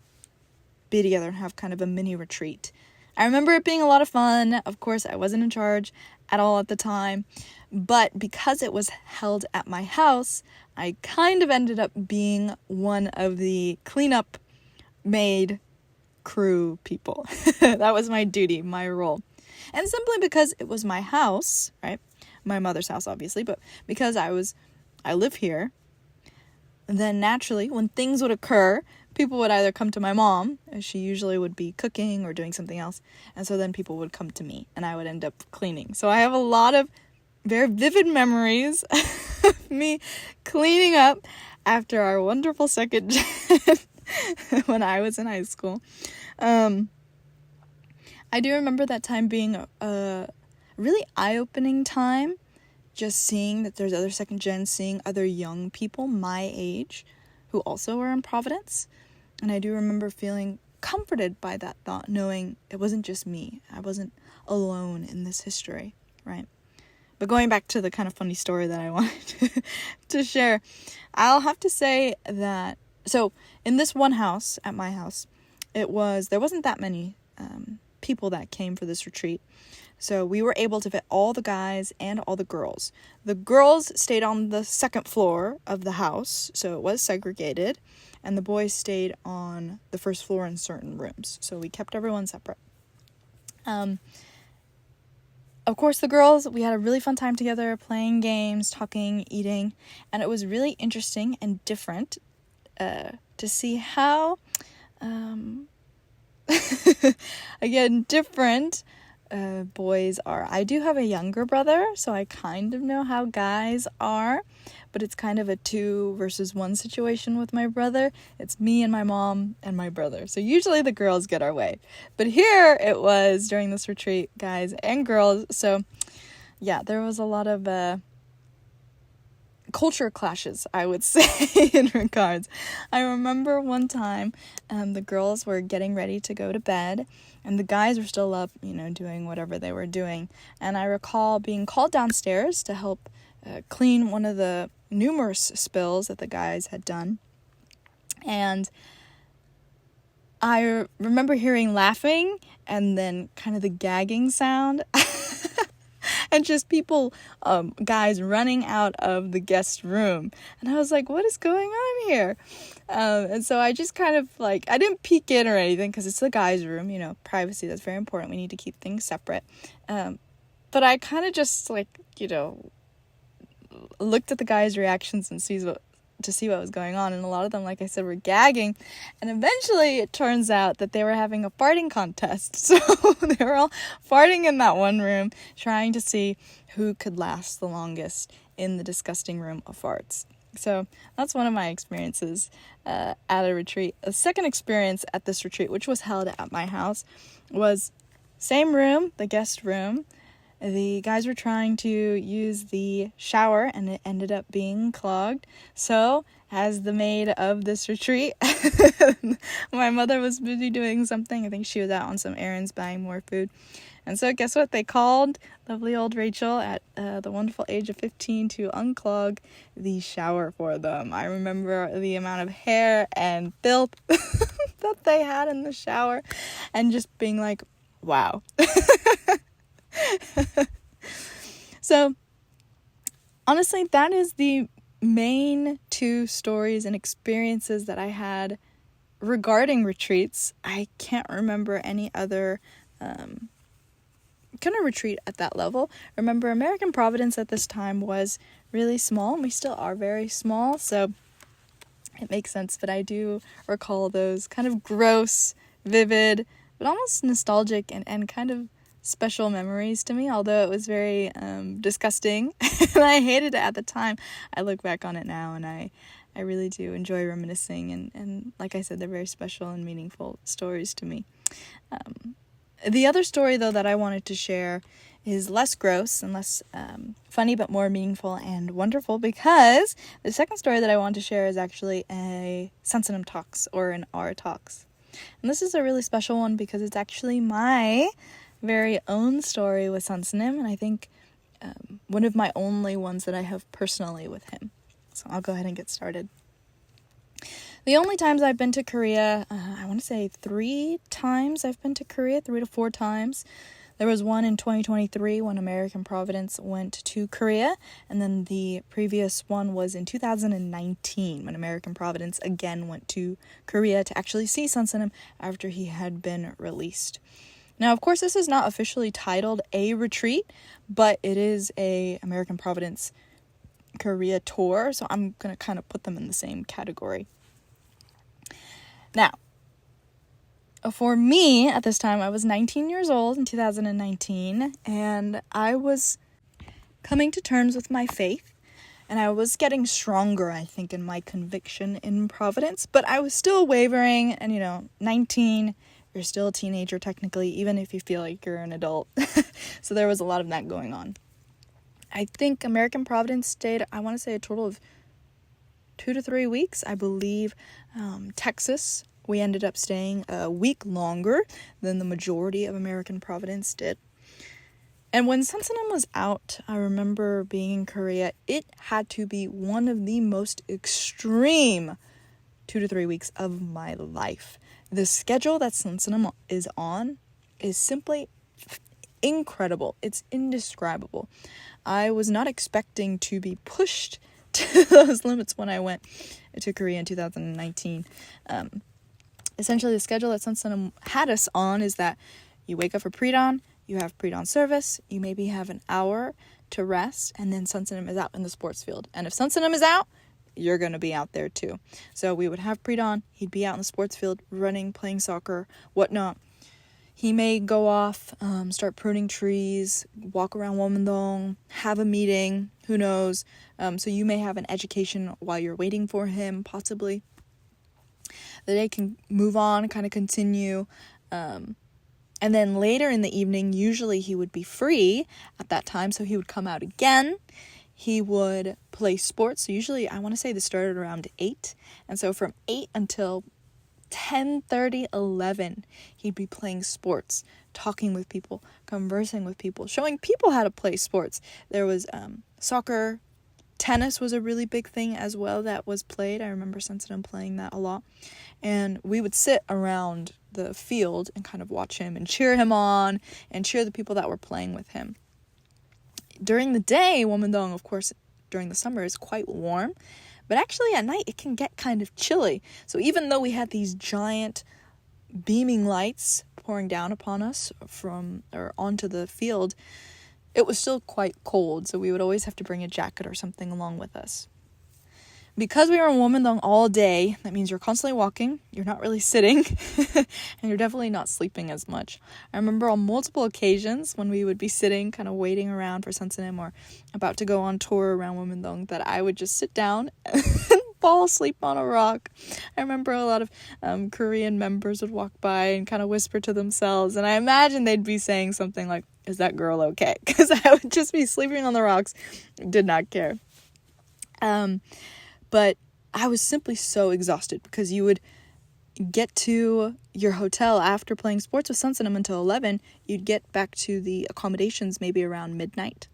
be together and have kind of a mini retreat. I remember it being a lot of fun. Of course, I wasn't in charge at all at the time. But because it was held at my house, I kind of ended up being one of the cleanup maid crew people. That was my duty, my role. And simply because it was my house, right? My mother's house, obviously, but because I live here, then naturally, when things would occur, people would either come to my mom, as she usually would be cooking or doing something else, and so then people would come to me, and I would end up cleaning. So I have a lot of very vivid memories of me cleaning up after our wonderful second gen when I was in high school. I do remember that time being a really eye-opening time, just seeing that there's other second gen, seeing other young people my age who also were in Providence. And I do remember feeling comforted by that thought, knowing it wasn't just me. I wasn't alone in this history, right? But going back to the kind of funny story that I wanted to share, I'll have to say that, so in this one house, at my house, there wasn't that many people that came for this retreat. So we were able to fit all the guys and all the girls. The girls stayed on the second floor of the house, so it was segregated, and the boys stayed on the first floor in certain rooms. So we kept everyone separate. Of course, the girls, we had a really fun time together, playing games, talking, eating, and it was really interesting and different to see how, again, different boys are. I do have a younger brother, so I kind of know how guys are, but it's kind of a 2 versus 1 situation with my brother. It's me and my mom and my brother. So usually the girls get our way. But here it was, during this retreat, guys and girls. So yeah, there was a lot of culture clashes, I would say, in regards. I remember one time the girls were getting ready to go to bed, and the guys were still up, doing whatever they were doing. And I recall being called downstairs to help clean one of the numerous spills that the guys had done. And I remember hearing laughing and then kind of the gagging sound. And just people, guys running out of the guest room. And I was like, what is going on here? And so I just kind of I didn't peek in or anything because it's the guys' room, privacy, that's very important. We need to keep things separate. But I kind of just looked at the guys' reactions and to see what was going on, and a lot of them, like I said, were gagging, and eventually it turns out that they were having a farting contest. So they were all farting in that one room, trying to see who could last the longest in the disgusting room of farts. So that's one of my experiences at a retreat. A second experience at this retreat, which was held at my house, was same room, the guest room. The guys were trying to use the shower, and it ended up being clogged. So, as the maid of this retreat, my mother was busy doing something. I think she was out on some errands buying more food. And so, guess what? They called lovely old Rachel at the wonderful age of 15 to unclog the shower for them. I remember the amount of hair and filth that they had in the shower, and just being like, wow. So, honestly, that is the main 2 stories and experiences that I had regarding retreats. I can't remember any other kind of retreat at that level. Remember, American Providence at this time was really small, and we still are very small, so it makes sense. But I do recall those kind of gross, vivid, but almost nostalgic and kind of special memories to me, although it was very disgusting and I hated it at the time. I look back on it now and I really do enjoy reminiscing, and like I said, they're very special and meaningful stories to me. The other story, though, that I wanted to share is less gross and less funny, but more meaningful and wonderful, because the second story that I want to share is actually a Sansanam Talks, or an R Talks. And this is a really special one because it's actually my very own story with Sansanim, and I think one of my only ones that I have personally with him. So I'll go ahead and get started. The only times I've been to Korea, I want to say 3 times I've been to Korea, 3 to 4 times. There was one in 2023 when American Providence went to Korea, and then the previous one was in 2019 when American Providence again went to Korea to actually see Sansanim after he had been released. Now, of course, this is not officially titled a retreat, but it is a American Providence Korea tour, so I'm going to kind of put them in the same category. Now, for me, at this time, I was 19 years old in 2019, and I was coming to terms with my faith, and I was getting stronger, I think, in my conviction in Providence, but I was still wavering, and 19, you're still a teenager technically, even if you feel like you're an adult. So there was a lot of that going on. I think American Providence stayed, I want to say, a total of 2 to 3 weeks. I believe Texas, we ended up staying a week longer than the majority of American Providence did. And when Sansanim was out, I remember being in Korea, it had to be one of the most extreme 2 to 3 weeks of my life. The schedule that Sansanim is on is simply incredible. It's indescribable. I was not expecting to be pushed to those limits when I went to Korea in 2019. Essentially, the schedule that Sunsunum had us on is that you wake up for pre-dawn, you have pre-dawn service, you maybe have an hour to rest, and then Sunsunum is out in the sports field. And if Sunsunum is out, you're going to be out there too. So we would have pre-dawn, he'd be out in the sports field, running, playing soccer, whatnot. He may go off, start pruning trees, walk around Womandong, have a meeting, who knows. So you may have an education while you're waiting for him, possibly. The day can move on, kind of continue. And then later in the evening, usually he would be free at that time, so he would come out again. He would play sports. So usually, I want to say this started around 8. And so from 8 until 10:30, 11, he'd be playing sports, talking with people, conversing with people, showing people how to play sports. There was soccer, tennis was a really big thing as well that was played. I remember Sensitive playing that a lot. And we would sit around the field and kind of watch him and cheer him on and cheer the people that were playing with him. During the day, Womandong, of course, during the summer is quite warm. But actually at night, it can get kind of chilly. So even though we had these giant beaming lights pouring down upon us from or onto the field, it was still quite cold. So we would always have to bring a jacket or something along with us. Because we were in Womandong all day, that means you're constantly walking, you're not really sitting, and you're definitely not sleeping as much. I remember on multiple occasions when we would be sitting, kind of waiting around for Sunsunim or about to go on tour around Womandong, that I would just sit down and fall asleep on a rock. I remember a lot of Korean members would walk by and kind of whisper to themselves, and I imagine they'd be saying something like, "Is that girl okay?" Because I would just be sleeping on the rocks, did not care. But I was simply so exhausted because you would get to your hotel after playing sports with Sunsunum until 11. You'd get back to the accommodations maybe around midnight.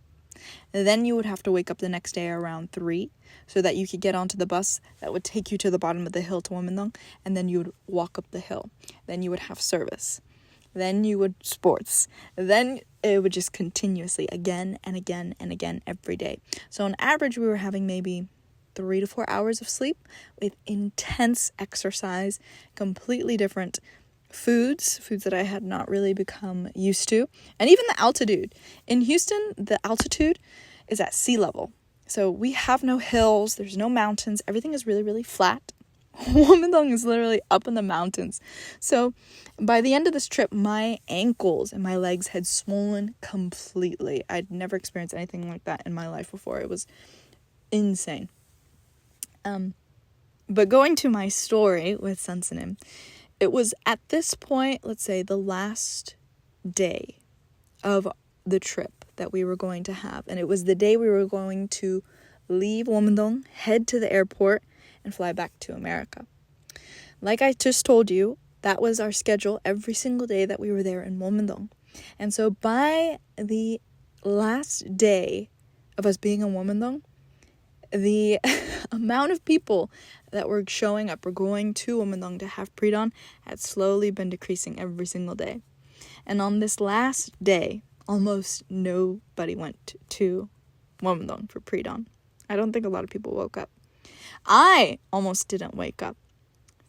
And then you would have to wake up the next day around 3 so that you could get onto the bus that would take you to the bottom of the hill to Womandong. And then you would walk up the hill. Then you would have service. Then you would sports. Then it would just continuously again and again and again every day. So on average, we were having maybe 3 to 4 hours of sleep with intense exercise, completely different foods that I had not really become used to, and even the altitude. In Houston, the altitude is at sea level. So we have no hills, there's no mountains, everything is really, really flat. Womandong is literally up in the mountains. So by the end of this trip, my ankles and my legs had swollen completely. I'd never experienced anything like that in my life before. It was insane. But going to my story with Sunsunim, it was at this point, let's say the last day of the trip that we were going to have. And it was the day we were going to leave Womandong, head to the airport, and fly back to America. Like I just told you, that was our schedule every single day that we were there in Womandong. And so by the last day of us being in Womandong, the amount of people that were showing up or going to Womandong to have pre-dawn had slowly been decreasing every single day. And on this last day, almost nobody went to Womandong for pre-dawn. I don't think a lot of people woke up. I almost didn't wake up.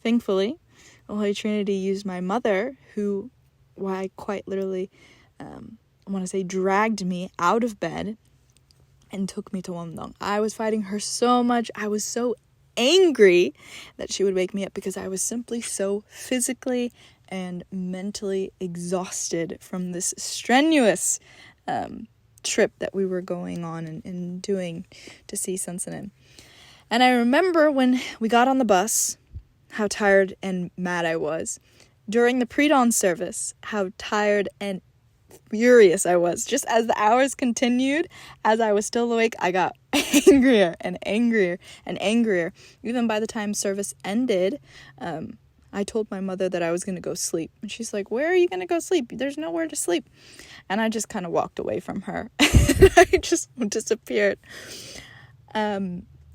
Thankfully, the Holy Trinity used my mother, who quite literally, dragged me out of bed and took me to Womandong. I was fighting her so much. I was so angry that she would wake me up because I was simply so physically and mentally exhausted from this strenuous trip that we were going on and doing to see Sunsunim. And I remember when we got on the bus, how tired and mad I was. During the pre-dawn service, how tired and furious I was. Just as the hours continued, as I was still awake, I got angrier and angrier and angrier. Even by the time service ended, I told my mother that I was going to go sleep. And she's like, "Where are you going to go sleep? There's nowhere to sleep." And I just kind of walked away from her. I just disappeared.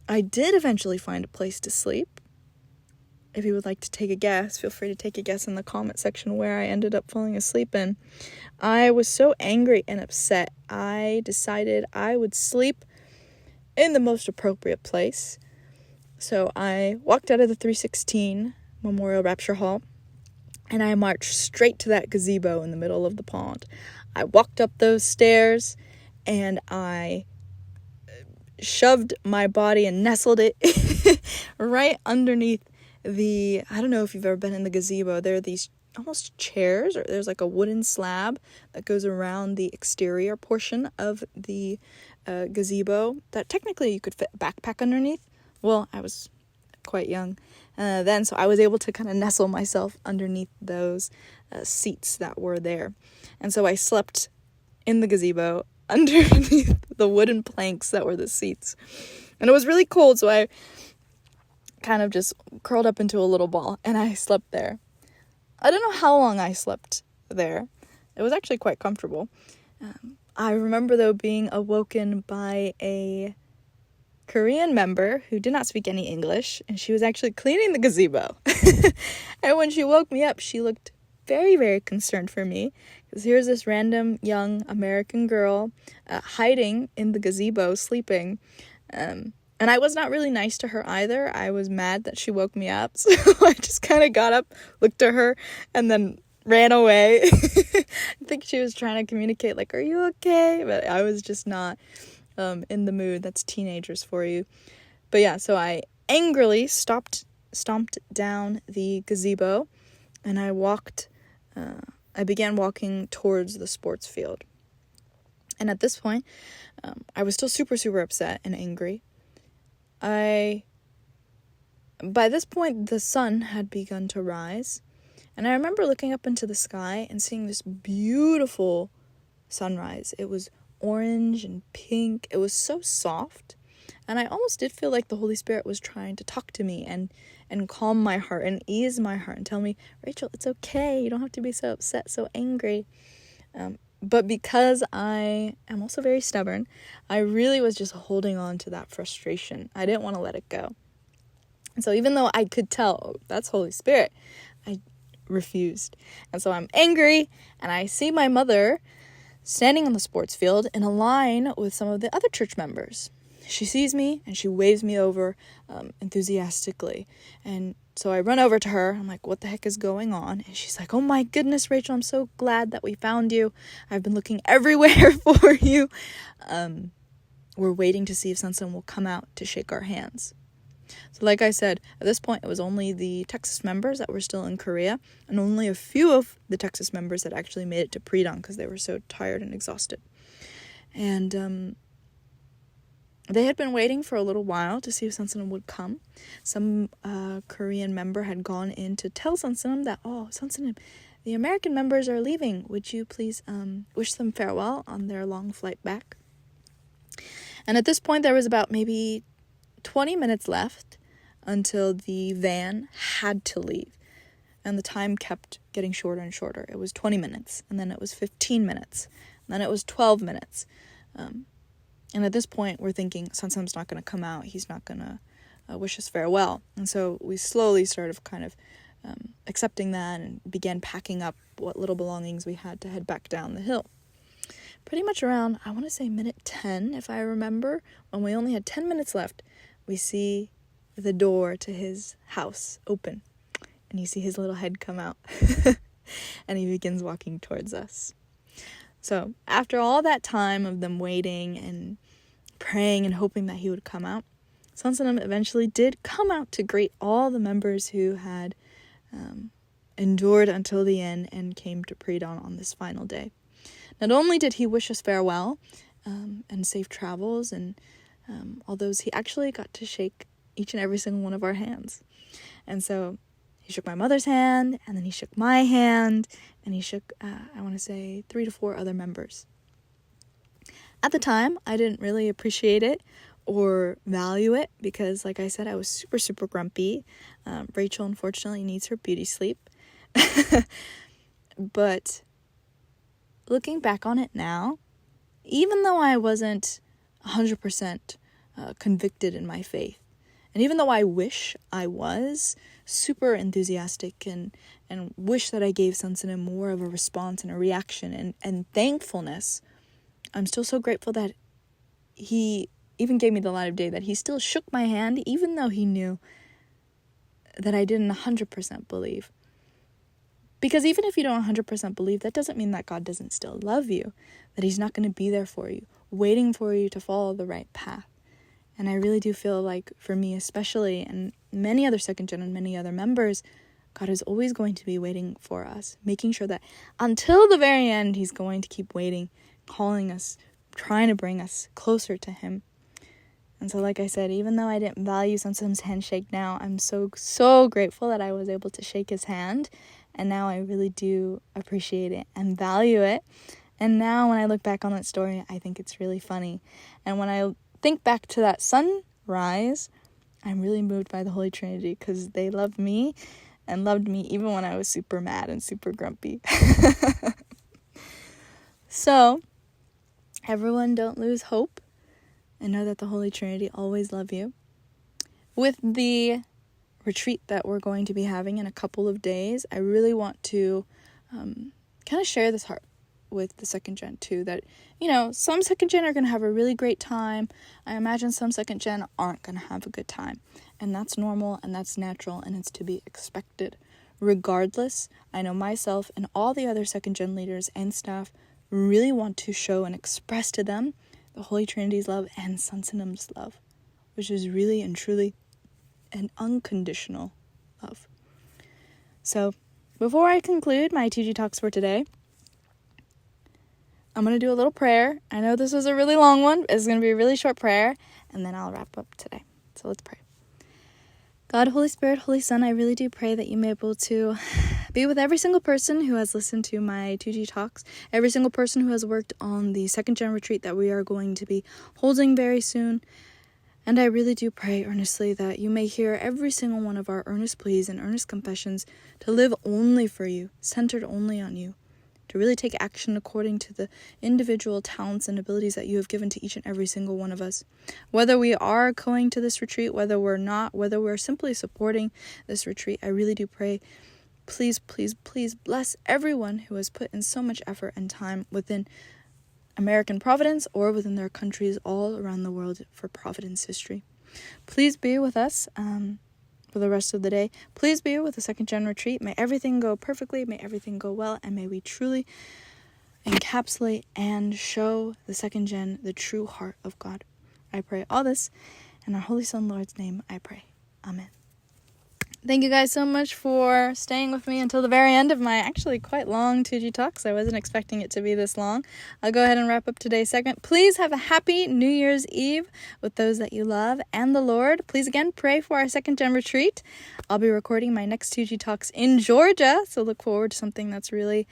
I did eventually find a place to sleep. if you would like to take a guess, feel free to take a guess in the comment section where I ended up falling asleep in. I was so angry and upset, I decided I would sleep in the most appropriate place. So I walked out of the 316 Memorial Rapture Hall, and I marched straight to that gazebo in the middle of the pond. I walked up those stairs, and I shoved my body and nestled it right underneath I don't know if you've ever been in the gazebo. There are these almost chairs, or there's like a wooden slab that goes around the exterior portion of the gazebo that technically you could fit a backpack underneath. Well, I was quite young then, so I was able to kind of nestle myself underneath those seats that were there. And so I slept in the gazebo underneath the wooden planks that were the seats. And it was really cold, so I kind of just curled up into a little ball, and I slept there. I don't know how long I slept there. It was actually quite comfortable. I remember, though, being awoken by a Korean member who did not speak any English, and she was actually cleaning the gazebo. And when she woke me up, she looked very, very concerned for me, because here's this random young American girl hiding in the gazebo, sleeping. And I was not really nice to her either. I was mad that she woke me up, so I just kind of got up, looked at her, and then ran away. I think she was trying to communicate, like, are you okay? But I was just not in the mood. That's teenagers for you. But yeah, so I angrily stomped down the gazebo, and I began walking towards the sports field. And at this point, I was still super, super upset and angry. By this point, the sun had begun to rise, and I remember looking up into the sky and seeing this beautiful sunrise. It was orange and pink. It was so soft, and I almost did feel like the Holy Spirit was trying to talk to me and calm my heart and ease my heart and tell me, Rachel, it's okay. You don't have to be so upset, so angry. But because I am also very stubborn, I really was just holding on to that frustration. I didn't want to let it go. And so even though I could tell, oh, that's Holy Spirit, I refused. And so I'm angry, and I see my mother standing on the sports field in a line with some of the other church members. She sees me, and she waves me over enthusiastically. And so I run over to her. I'm like, what the heck is going on? And she's like, oh my goodness, Rachel, I'm so glad that we found you. I've been looking everywhere for you. We're waiting to see if Sunsun will come out to shake our hands. So like I said, at this point, it was only the Texas members that were still in Korea, and only a few of the Texas members that actually made it to Pre-Dawn because they were so tired and exhausted. And they had been waiting for a little while to see if Sunsun would come. Some Korean member had gone in to tell Sunsun that, oh, Sunsun, the American members are leaving. Would you please wish them farewell on their long flight back? And at this point, there was about maybe 20 minutes left until the van had to leave. And the time kept getting shorter and shorter. It was 20 minutes, and then it was 15 minutes, and then it was 12 minutes. And at this point, we're thinking, Sunsun's not going to come out. He's not going to wish us farewell. And so we slowly started kind of accepting that and began packing up what little belongings we had to head back down the hill. Pretty much around, I want to say minute 10, if I remember, when we only had 10 minutes left, we see the door to his house open. And you see his little head come out. And he begins walking towards us. So after all that time of them waiting and praying and hoping that he would come out, Sunsun eventually did come out to greet all the members who had endured until the end and came to Pre-Dawn on this final day. Not only did he wish us farewell and safe travels and all those, he actually got to shake each and every single one of our hands. And so he shook my mother's hand, and then he shook my hand, and he shook, I want to say, 3 to 4 other members. At the time, I didn't really appreciate it or value it because, like I said, I was super, super grumpy. Rachel, unfortunately, needs her beauty sleep. But looking back on it now, even though I wasn't 100% convicted in my faith, And even though I wish I was super enthusiastic and wish that I gave Sunsonim more of a response and a reaction and thankfulness, I'm still so grateful that he even gave me the light of day, that he still shook my hand, even though he knew that I didn't 100% believe. Because even if you don't 100% believe, that doesn't mean that God doesn't still love you, that he's not going to be there for you, waiting for you to follow the right path. And I really do feel like, for me especially, and many other second gen and many other members, God is always going to be waiting for us, making sure that until the very end, he's going to keep waiting, calling us, trying to bring us closer to him. And so, like I said, even though I didn't value Sunsonom's handshake now, I'm so grateful that I was able to shake his hand. And now I really do appreciate it and value it. And now when I look back on that story, I think it's really funny. And when I think back to that sunrise, I'm really moved by the Holy Trinity, because they loved me and loved me even when I was super mad and super grumpy. So, everyone, don't lose hope, and know that the Holy Trinity always love you. With the retreat that we're going to be having in a couple of days, I really want to kind of share this heart with the second gen too, that, some second gen are going to have a really great time. I imagine some second gen aren't going to have a good time, and that's normal and that's natural and it's to be expected. Regardless, I know myself and all the other second gen leaders and staff really want to show and express to them the Holy Trinity's love and Sunsonom's love, which is really and truly an unconditional love. So, before I conclude my 2G Talks for today, I'm going to do a little prayer. I know this was a really long one. It's going to be a really short prayer, and then I'll wrap up today. So let's pray. God, Holy Spirit, Holy Son, I really do pray that you may be able to be with every single person who has listened to my 2G Talks, every single person who has worked on the second gen retreat that we are going to be holding very soon. And I really do pray earnestly that you may hear every single one of our earnest pleas and earnest confessions to live only for you, centered only on you, to really take action according to the individual talents and abilities that you have given to each and every single one of us. Whether we are going to this retreat, whether we're not, whether we're simply supporting this retreat, I really do pray, please, please, please bless everyone who has put in so much effort and time within American Providence or within their countries all around the world for Providence history. Please be with us for the rest of the day. Please be with the second gen retreat. May everything go perfectly, may everything go well, and may we truly encapsulate and show the second gen the true heart of God. I pray all this in our Holy Son Lord's name, I pray. Amen. Thank you guys so much for staying with me until the very end of my actually quite long 2G Talks. I wasn't expecting it to be this long. I'll go ahead and wrap up today's segment. Please have a happy New Year's Eve with those that you love and the Lord. Please again pray for our second gen retreat. I'll be recording my next 2G Talks in Georgia, so look forward to something that's really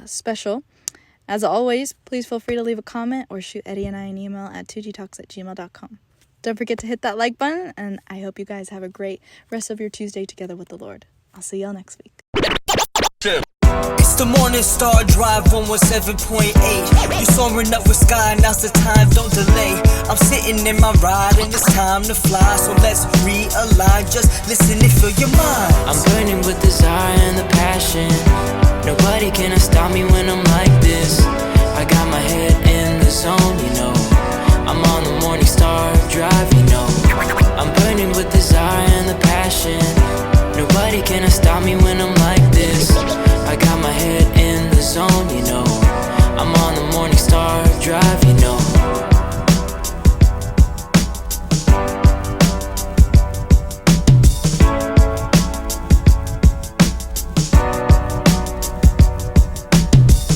special. As always, please feel free to leave a comment or shoot Eddie and I an email at 2gtalks@gmail.com. Don't forget to hit that like button, and I hope you guys have a great rest of your Tuesday together with the Lord. I'll see y'all next week. It's the Morning Star Drive 117.8. You soaring up with sky, now's the time, don't delay. I'm sitting in my ride and it's time to fly, so let's realign. Just listen and fill your mind. I'm burning with desire and the passion. Nobody can stop me when I'm like this. I got my head in the zone, you know. I'm on the Morning Star Drive, you know. I'm burning with desire and the passion. Nobody can stop me when I'm